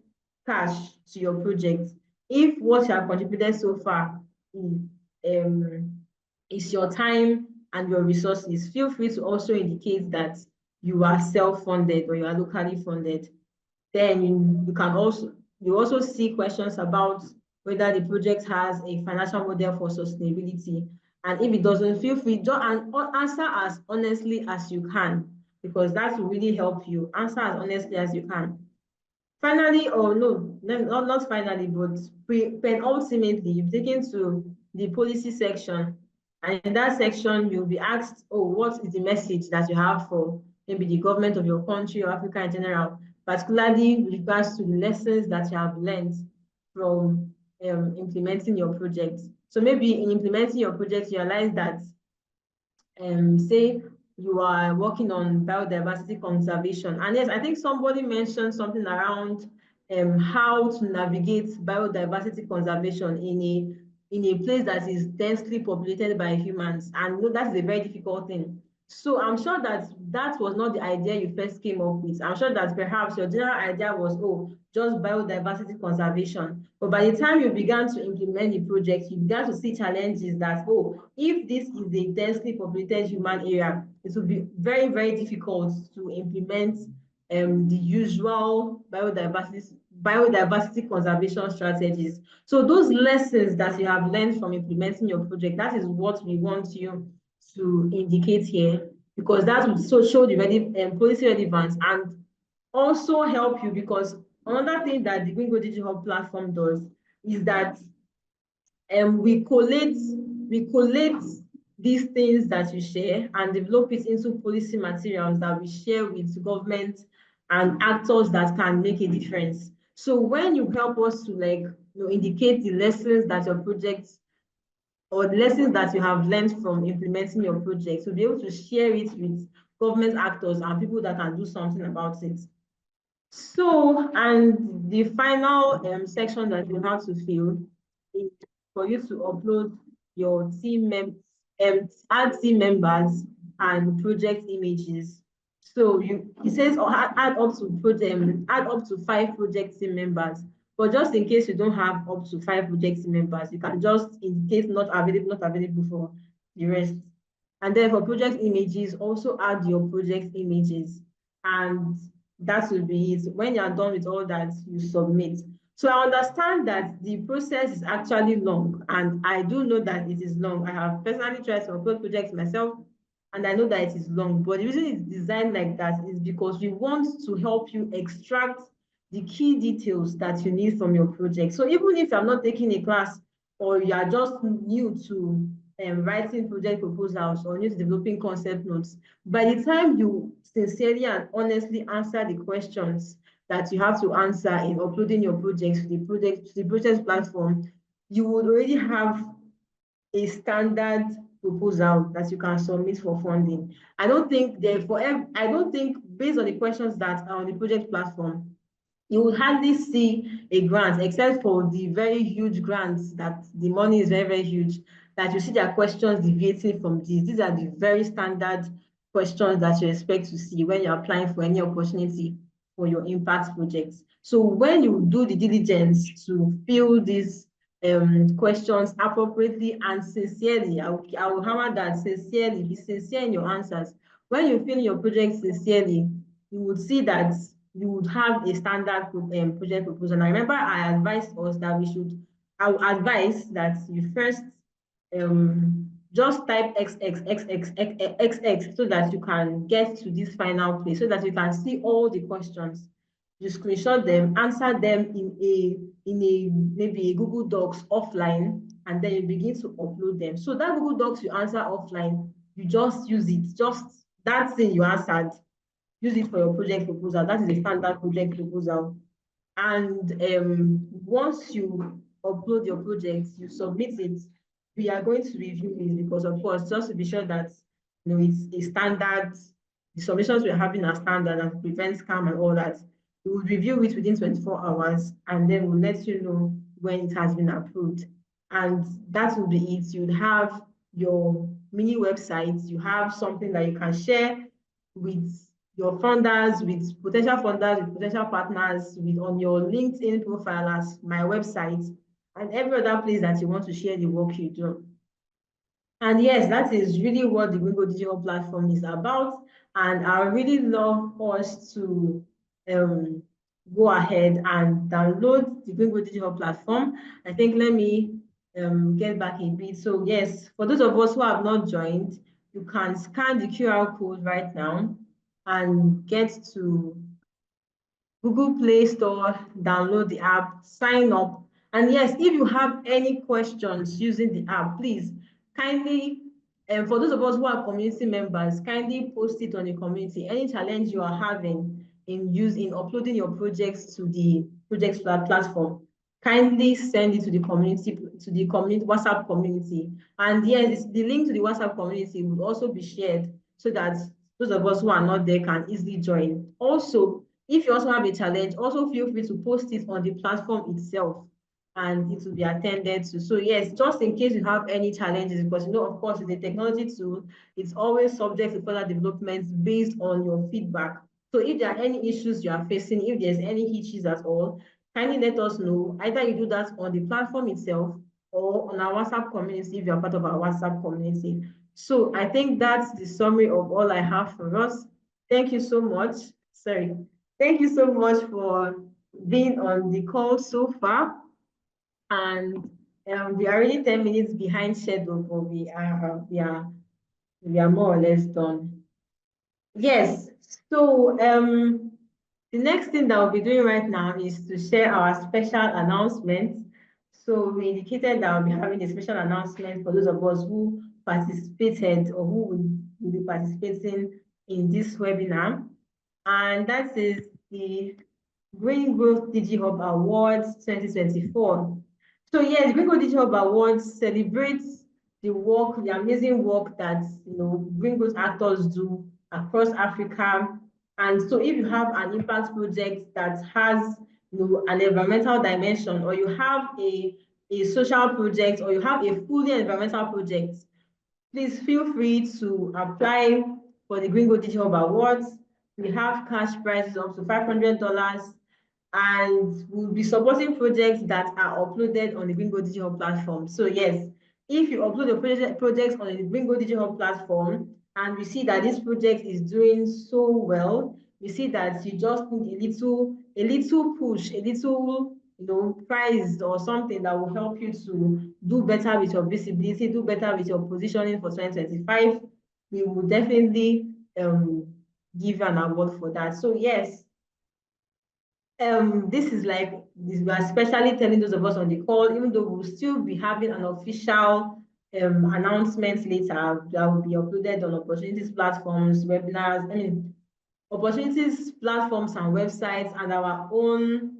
cash to your project, if what you have contributed so far is your time and your resources, feel free to also indicate that you are self-funded or you are locally funded. Then you also see questions about whether the project has a financial model for sustainability. And if it doesn't, feel free to answer as honestly as you can, because that will really help you. Answer as honestly as you can. Finally, or no, not finally, but penultimately, you've taken to the policy section. And in that section, you'll be asked, oh, what is the message that you have for maybe the government of your country or Africa in general, particularly with regards to the lessons that you have learned from implementing your project. So maybe in implementing your project, you realize that say you are working on biodiversity conservation. And yes, I think somebody mentioned something around how to navigate biodiversity conservation in a place that is densely populated by humans. And that's a very difficult thing. So I'm sure that that was not the idea you first came up with. I'm sure that perhaps your general idea was, oh, just biodiversity conservation. But by the time you began to implement the project, you began to see challenges that, oh, if this is a densely populated human area, it will be very, very difficult to implement the usual biodiversity conservation strategies. So those lessons that you have learned from implementing your project, that is what we want you to indicate here, because that would show the policy relevance and also help you, because another thing that the Gringo Digital platform does is that we collate these things that you share and develop it into policy materials that we share with government and actors that can make a difference. So when you help us to indicate the lessons that your project or the lessons that you have learned from implementing your project, to be able to share it with government actors and people that can do something about it. So, and the final section that you have to fill is for you to upload your add team members and project images. So it says add up to 5 project team members. But just in case you don't have up to 5 project team members, you can just indicate not available for the rest. And then for project images, also add your project images, and that will be it. When you are done with all that, you submit. So I understand that the process is actually long, and I do know that it is long. I have personally tried to upload projects myself, and I know that it is long. But the reason it's designed like that is because we want to help you extract the key details that you need from your project. So even if you're not taking a class or you are just new to writing project proposals or new to developing concept notes, by the time you sincerely and honestly answer the questions that you have to answer in uploading your projects to the project platform, you would already have a standard proposal that you can submit for funding. I don't think I don't think based on the questions that are on the project platform, you will hardly see a grant except for the very huge grants that the money is very, very huge, that you see their questions deviating from these. These are the very standard questions that you expect to see when you're applying for any opportunity for your impact projects. So when you do the diligence to fill these questions appropriately and sincerely, I will hammer that sincerely, be sincere in your answers. When you fill your project sincerely, you would see that you would have a standard project proposal. And I remember I advised us that I would advise that you first just type XXXXXX so that you can get to this final place, so that you can see all the questions. You screenshot them, answer them in a maybe a Google Docs offline, and then you begin to upload them. So that Google Docs you answer offline, you just use it, just that thing you answered, use it for your project proposal. That is a standard project proposal. And once you upload your project, you submit it, we are going to review it because, of course, just to be sure that it's a standard, the submissions we're having are standard and prevent scam and all that. We will review it within 24 hours and then we'll let you know when it has been approved. And that will be it. You'd have your mini website, you have something that you can share with your funders, with potential partners, with on your LinkedIn profile as my website, and every other place that you want to share the work you do. And yes, that is really what the Gringo Digital Platform is about. And I really love us to go ahead and download the Gringo Digital Platform. I think let me get back a bit. So yes, for those of us who have not joined, you can scan the QR code right now and get to Google Play Store, download the app, sign up. And yes, if you have any questions using the app, please kindly, and for those of us who are community members, kindly post it on the community. Any challenge you are having in uploading your projects to the projects platform, kindly send it to the community, WhatsApp community. And yes, the link to the WhatsApp community will also be shared so that those of us who are not there can easily join. Also, if you also have a challenge, also feel free to post it on the platform itself and it will be attended to. So yes, just in case you have any challenges, because of course, it's a technology tool, it's always subject to further developments based on your feedback. So if there are any issues you are facing, if there's any hitches at all, kindly let us know. Either you do that on the platform itself or on our WhatsApp community if you're part of our WhatsApp community. So I think that's the summary of all I have for us. Thank you so much. Sorry. Thank you so much for being on the call so far. And we are already 10 minutes behind schedule, but we are more or less done. Yes. So the next thing that we'll be doing right now is to share our special announcement. So we indicated that we'll be having a special announcement for those of us who participated or who will be participating in this webinar. And that is the Green Growth DigiHub Awards 2024. So yes, Green Growth DigiHub Awards celebrates the amazing work that Green Growth actors do across Africa. And so if you have an impact project that has an environmental dimension, or you have a social project, or you have a fully environmental project, please feel free to apply for the Green Growth DigiHub Awards. We have cash prizes up to $500, and we'll be supporting projects that are uploaded on the Gringo Digital platform. So yes, if you upload your projects on the Gringo Digital platform and we see that this project is doing so well, we see that you just need a little push, a little prize or something that will help you to do better with your visibility, do better with your positioning for 2025, we will definitely give an award for that. So yes, this is we are especially telling those of us on the call, even though we'll still be having an official announcement later that will be uploaded on opportunities platforms, webinars, opportunities platforms and websites, and our own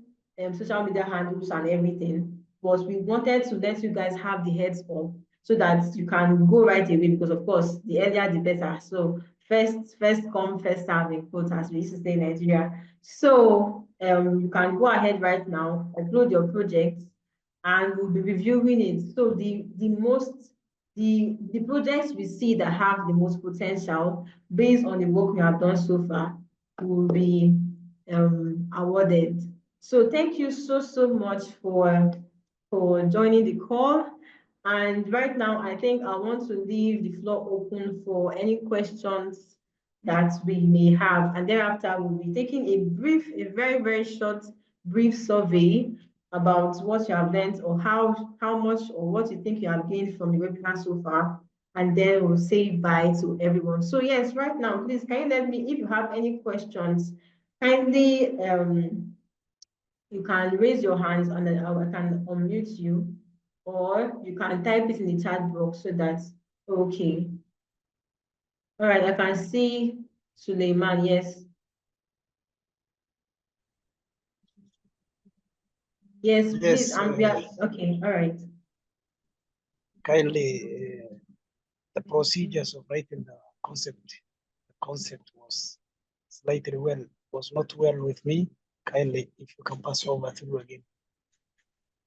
social media handles and everything. But we wanted to let you guys have the heads up so that you can go right away, because of course the earlier the better. So first come, first serve in quotes, as we used to say in Nigeria. So you can go ahead right now, upload your project, and we'll be reviewing it. So the projects we see that have the most potential based on the work we have done so far will be awarded. So thank you so much for joining the call. And right now, I think I want to leave the floor open for any questions that we may have. And thereafter, we'll be taking a very short, brief survey about what you have learned, or how much or what you think you have gained from the webinar so far. And then we'll say bye to everyone. So yes, right now, please, can you let me, if you have any questions, kindly you can raise your hands and then I can unmute you, or you can type it in the chat box so that, okay. All right, I can see Suleiman, yes. Yes, please, Yes, okay, all right. kindly, the procedures of writing the concept was slightly was not well with me. Kindly, if you can pass over through again.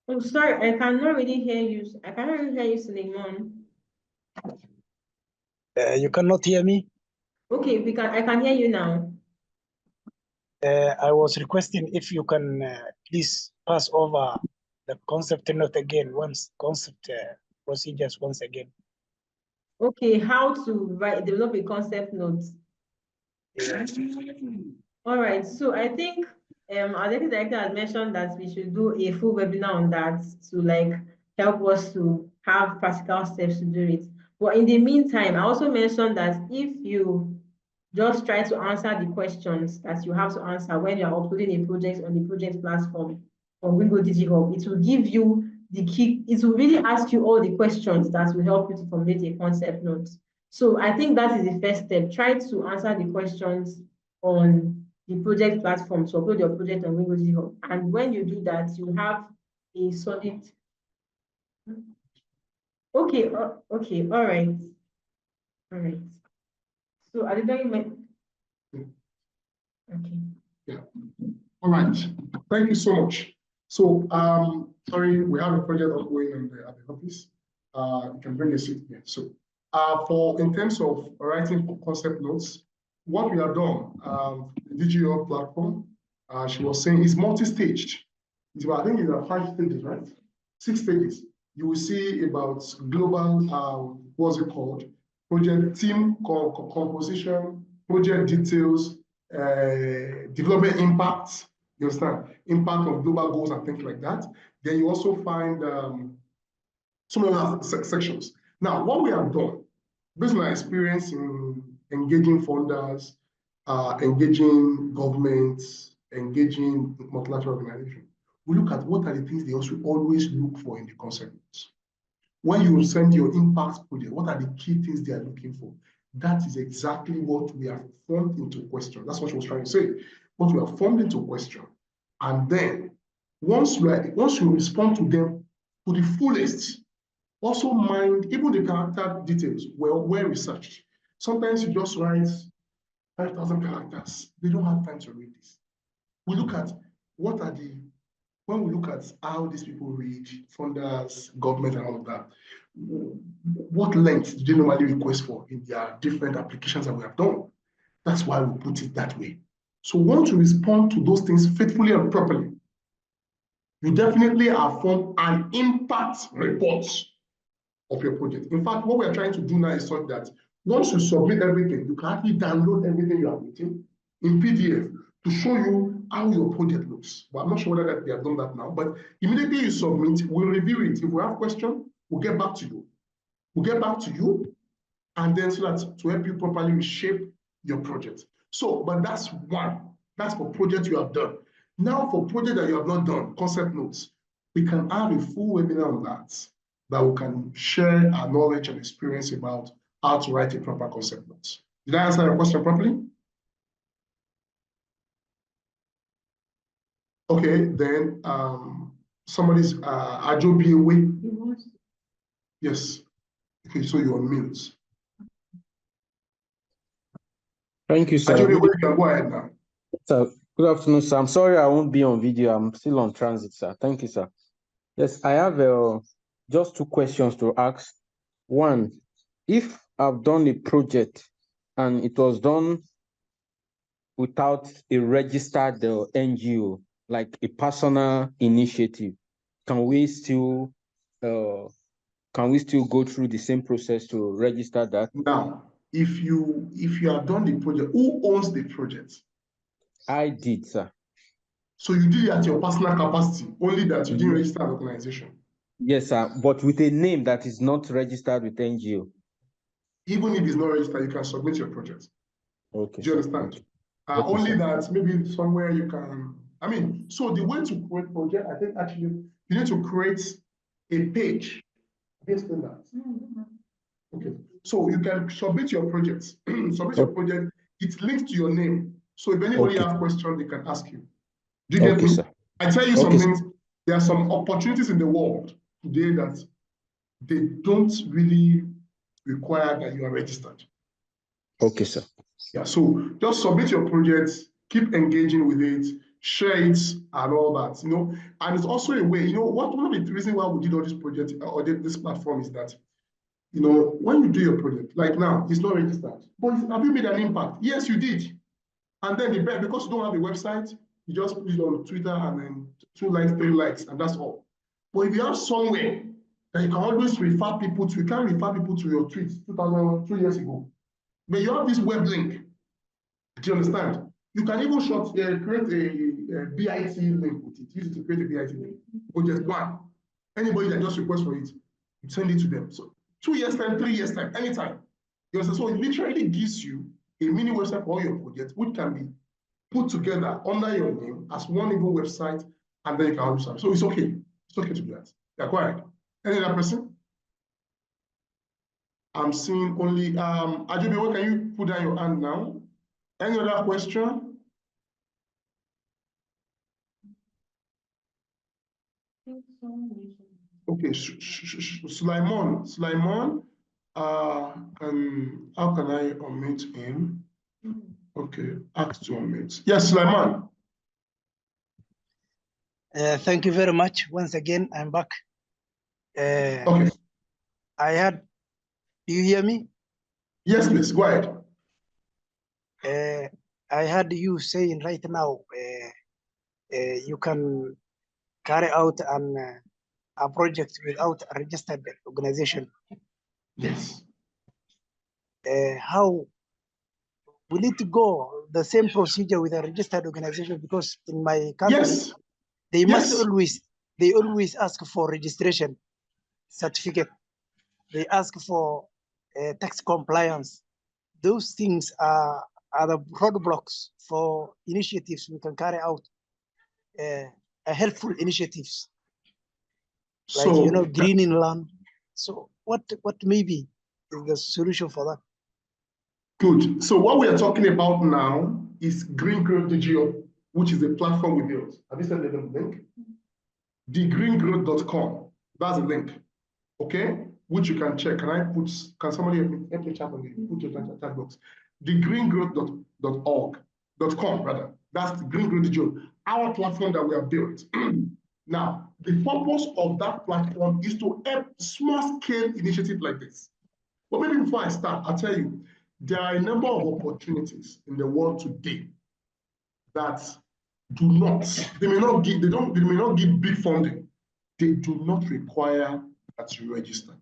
Oh, sorry, I cannot really hear you. I cannot really hear you, Suleiman. You cannot hear me? Okay, I can hear you now. I was requesting if you can please pass over the concept note again, concept procedures once again. Okay, how to develop a concept note. All right, so I think our deputy director had mentioned that we should do a full webinar on that to help us to have practical steps to do it. But in the meantime, I also mentioned that if you just try to answer the questions that you have to answer when you're uploading a project on the project platform on Wingo DigiHub, it will give you the key, it will really ask you all the questions that will help you to formulate a concept note. So I think that is the first step. Try to answer the questions on the project platform to upload your project on Wingo DigiHub. And when you do that, you have a solid. Okay, okay, all right. All right. So I didn't okay. Yeah. All right. Thank you so much. So, sorry, we have a project ongoing at the office. You can bring a seat here. So, in terms of writing concept notes, what we have done, the digital platform, she was saying, is multi-staged. I think there are 5 stages, right? 6 stages. You will see about global, what's it called? Project team composition, project details, development impact, you understand? Impact of global goals and things like that. Then you also find some other sections. Now, what we have done, based on our experience in engaging funders, engaging governments, engaging multilateral organizations, we look at what are the things they also always look for in the concept notes. When you send your impact project, what are the key things they are looking for? That is exactly what we have formed into question. That's what she was trying to say. What we have formed into question. And then once you respond to them to the fullest, also mind even the character details well researched. Sometimes you just write 5,000 characters. They don't have time to read this. We look at when we look at how these people read, funders, government, and all of that, what length do they normally request for in their different applications that we have done? That's why we put it that way. So once you respond to those things faithfully and properly, you definitely have formed an impact report of your project. In fact, what we are trying to do now is such that once you submit everything, you can actually download everything you have written in PDF to show you how your project looks. But I'm not sure whether they have done that now, but immediately you submit, we'll review it. If we have questions, we'll get back to you. We'll get back to you, and then so that to help you properly reshape your project. So, but that's one. That's for projects you have done. Now for projects that you have not done, concept notes, we can have a full webinar on that we can share our knowledge and experience about how to write a proper concept notes. Did I answer your question properly? Okay, then somebody's Ajobi away. Yes. Okay, so you're on mute. Thank you, sir. Actually, you can go ahead now. Sir, good afternoon, sir. I'm sorry I won't be on video. I'm still on transit, sir. Thank you, sir. Yes, I have just 2 questions to ask. One, if I've done a project and it was done without a registered NGO, like a personal initiative, can we still go through the same process to register that? Now, if you have done the project, who owns the project? I did, sir. So you did it at your personal capacity, only that you didn't register an organization. Yes, sir, but with a name that is not registered with NGO. Even if it's not registered, you can submit your project. Okay. Do you understand? Okay. Only sir. that maybe somewhere you can, so the way to create project, I think actually you need to create a page based on that. Okay, so you can submit your project. Submit your project, it's linked to your name. So if anybody has questions, they can ask you. Do you get me? Sir. I tell you some Okay, things, there are some opportunities in the world today that they don't really require that you are registered. Okay, sir. Yeah, so just submit your projects, keep engaging with it, share it, and all that, And it's also a way, one of the reasons why we did all this project or this platform is that, when you do your project, like now, it's not registered, but have you made an impact? Yes, you did. And then because you don't have a website, you just put it on Twitter and then 2 likes, 3 likes, and that's all. But if you have somewhere that you can always refer people to, you can refer people to your tweets 2 years ago. But you have this web link. Do you understand? You can even create a BIT link with it. Use it to create a BIT link. Or just one. Anybody that just requests for it, you send it to them. So 2 years time, 3 years time, anytime. You understand? So it literally gives you a mini website for all your projects, which can be put together under your name as one even website, and then you can use it. So it's okay. It's okay to do that. Yeah, go ahead. Any other person? I'm seeing only Ajobi, what can you put down your hand now? Any other question? Okay, Sulaiman, how can I unmute him? Okay, ask to unmute. Yes, Sulaiman. Thank you very much. Once again, I'm back. Okay. Do you hear me? Yes, please, go ahead. I heard you saying right now, you can carry out a project without a registered organization. Yes. How will it go the same procedure with a registered organization? Because in my country, Yes. they always ask for registration certificate. They ask for tax compliance. Those things are the roadblocks for initiatives we can carry out, helpful initiatives, like greening land. So what maybe is the solution for that? Good. So what we are talking about now is Green Growth DGO, which is a platform we built. Have you sent the link? thegreengrowth.com. That's the link. Okay? Which you can check. Can somebody help me chat on the put your chat box? thegreengrowth.com rather. That's the Green Growth DGO, our platform that we have built. Now, the purpose of that platform is to help small-scale initiatives like this. But maybe before I start, I'll tell you, there are a number of opportunities in the world today that they may not give big funding. They do not require that you register.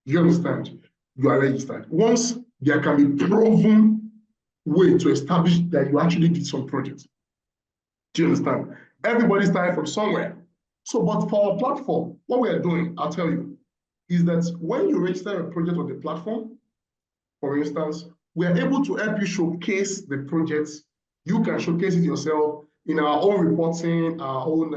You understand? You are registered. Once there can be proven way to establish that you actually did some projects. Do you understand? Everybody started from somewhere. So, but for our platform, what we are doing, I'll tell you, is that when you register a project on the platform, for instance, we are able to help you showcase the projects. You can showcase it yourself in our own reporting, our own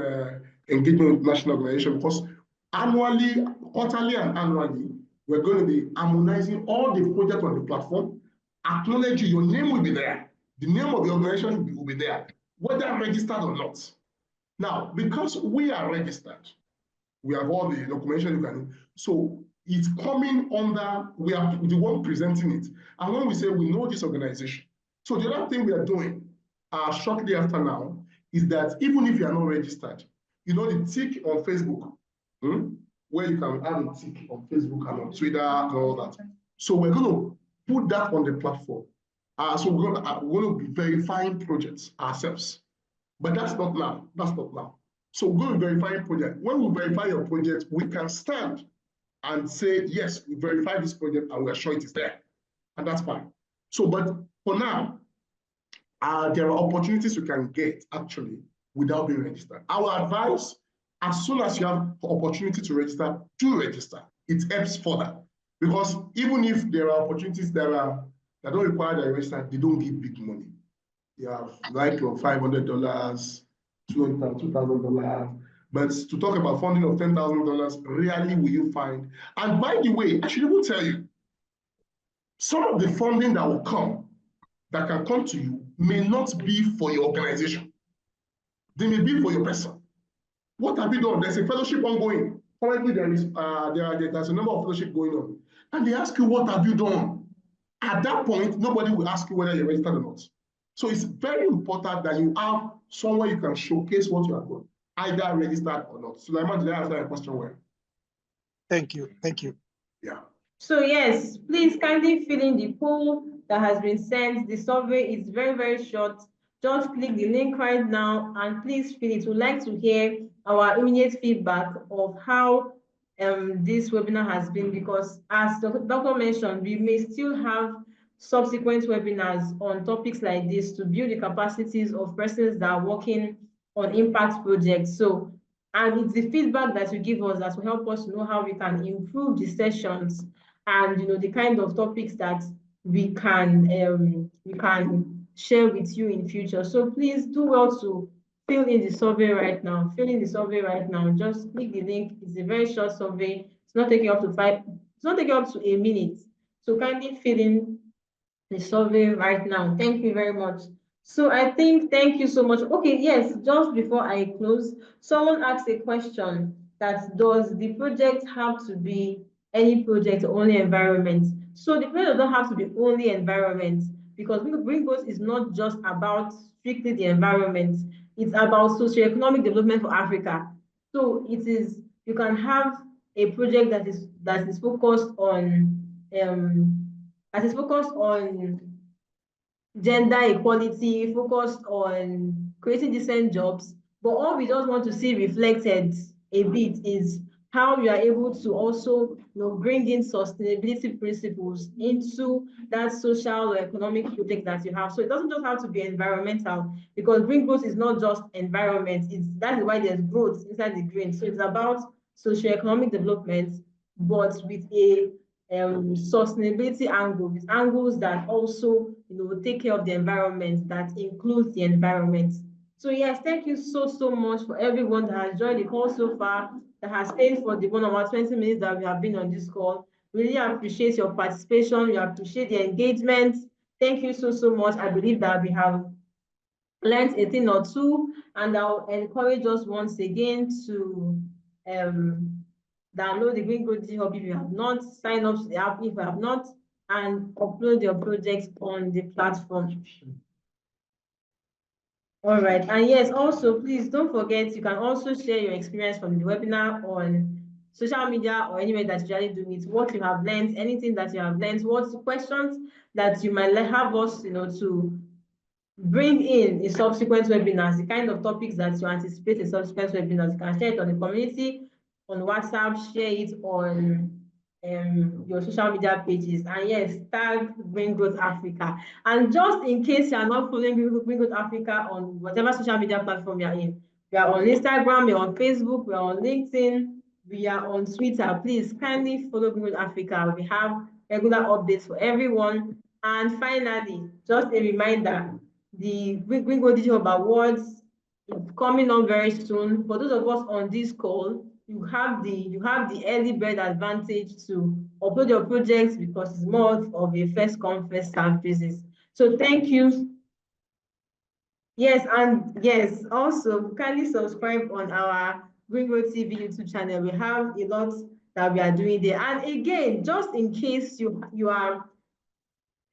engagement with national organization, because annually, quarterly and annually, we're going to be harmonizing all the projects on the platform, acknowledge your name will be there. The name of the organization will be there, whether registered or not. Now, because we are registered, we have all the documentation you can. So it's coming under, we are the one presenting it. And when we say we know this organization, so the other thing we are doing shortly after now is that even if you are not registered, you know the tick on Facebook, where you can add a tick on Facebook and on Twitter and all that. So we're going to put that on the platform. So we're going to be verifying projects ourselves. But that's not now. That's not now. So we're going to verify project. When we verify your project, we can stand and say, yes, we verified this project and we're sure it is there. And that's fine. So, but for now, there are opportunities you can get actually without being registered. Our advice, as soon as you have the opportunity to register, do register. It helps further. Because even if there are opportunities that don't require that you register, they don't give big money. You have like your $500, $2,000. But to talk about funding of $10,000, rarely will you find. And by the way, I should even tell you, some of the funding that will come, that can come to you, may not be for your organization. They may be for your person. What have you done? There's a fellowship ongoing. Currently, there's a number of fellowship going on. And they ask you, what have you done? At that point, nobody will ask you whether you're registered or not. So it's very important that you have somewhere you can showcase what you have done, either registered or not. Sulaiman, did I answer your question well? Thank you. Thank you. Yeah. So yes, please kindly fill in the poll that has been sent. The survey is very, very short. Just click the link right now and please fill it. We'd like to hear our immediate feedback of how this webinar has been, because as the doctor mentioned, we may still have subsequent webinars on topics like this to build the capacities of persons that are working on impact projects. So, and it's the feedback that you give us that will help us know how we can improve the sessions and the kind of topics that we can share with you in future. So please do well to fill in the survey right now. Fill in the survey right now. Just click the link. It's a very short survey. It's not taking up to a minute. So kindly fill in the survey right now. Thank you very much. So I think, thank you so much. Okay, yes, just before I close, someone asked a question that does the project have to be any project or only environment? So the project doesn't have to be only environment, because Green Growth is not just about strictly the environment. It's about socioeconomic development for Africa. So it is, you can have a project that is focused on gender equality, focused on creating decent jobs. But all we just want to see reflected a bit is how you are able to also bring in sustainability principles into that social or economic project that you have. So it doesn't just have to be environmental, because green growth is not just environment. That is why there's growth inside the green. So it's about socioeconomic development, but with a sustainability angle, with angles that also take care of the environment, that includes the environment. So yes, thank you so much for everyone that has joined the call so far, that has stayed for the 1 hour 20 minutes that we have been on this call. Really appreciate your participation. We appreciate the engagement. Thank you so much. I believe that we have learned a thing or two, and I'll encourage us once again to download the Green Growth Digital Hub if you have not, sign up to the app if you have not, and upload your projects on the platform. All right, and yes, also please don't forget, you can also share your experience from the webinar on social media or anywhere that you usually do it, what you have learned, anything that you have learned, what questions that you might have us to bring in subsequent webinars, the kind of topics that you anticipate in subsequent webinars. You can share it on the community, on WhatsApp, share it on your social media pages, and yes, tag Green Growth Africa. And just in case you are not following Green Growth Africa on whatever social media platform you are in, we are on Instagram, we are on Facebook, we are on LinkedIn, we are on Twitter. Please kindly follow Green Growth Africa. We have regular updates for everyone. And finally, just a reminder, the Green Growth Digital Hub Awards is coming on very soon. For those of us on this call, you have the early bird advantage to upload your projects, because it's more of a first come first served basis. So thank you. Yes, and yes, also kindly subscribe on our Green Growth TV YouTube channel. We have a lot that we are doing there. And again, just in case you are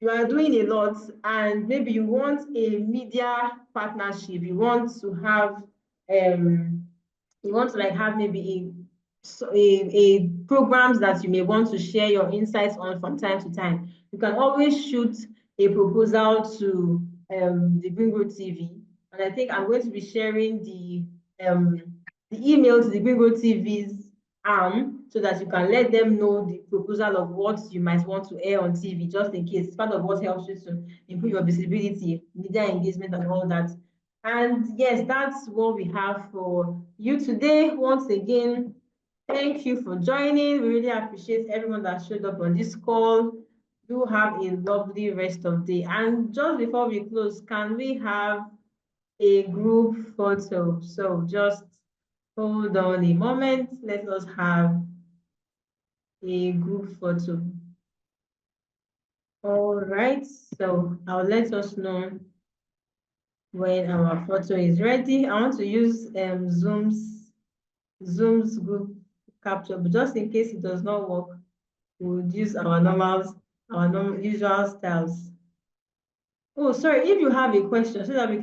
doing a lot and maybe you want a media partnership, you want to have like have maybe a programs that you may want to share your insights on from time to time, you can always shoot a proposal to the Green Growth TV. And I think I'm going to be sharing the email to the Green Growth TV's so that you can let them know the proposal of what you might want to air on TV, just in case. It's part of what helps you to improve your visibility, media engagement, and all that. And yes, that's what we have for you today. Once again, thank you for joining. We really appreciate everyone that showed up on this call. Do have a lovely rest of the day. And just before we close, can we have a group photo? So just hold on a moment. Let us have a group photo. All right, so I'll let us know when our photo is ready. I want to use Zoom's group capture, but just in case it does not work, we'll use our normal usual styles. Oh, sorry, if you have a question so that we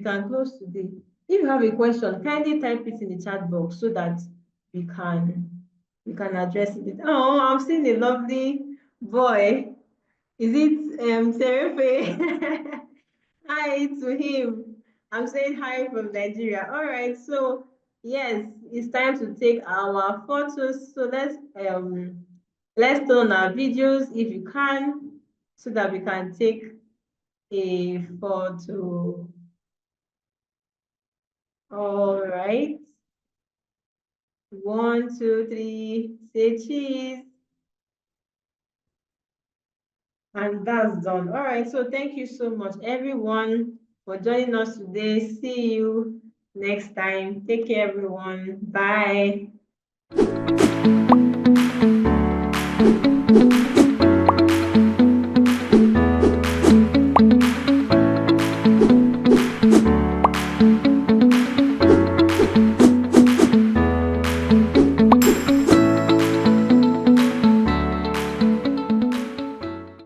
can close today. If you have a question, kindly type it in the chat box so that we can address it. Oh, I'm seeing a lovely boy. Is it Terefe? Hi to him. I'm saying hi from Nigeria. All right, so yes, it's time to take our photos. So let's turn on our videos if you can, so that we can take a photo. All right. 1, 2, 3, say cheese. And that's done. All right, so thank you so much, everyone, for joining us today. See you next time. Take care, everyone. Bye.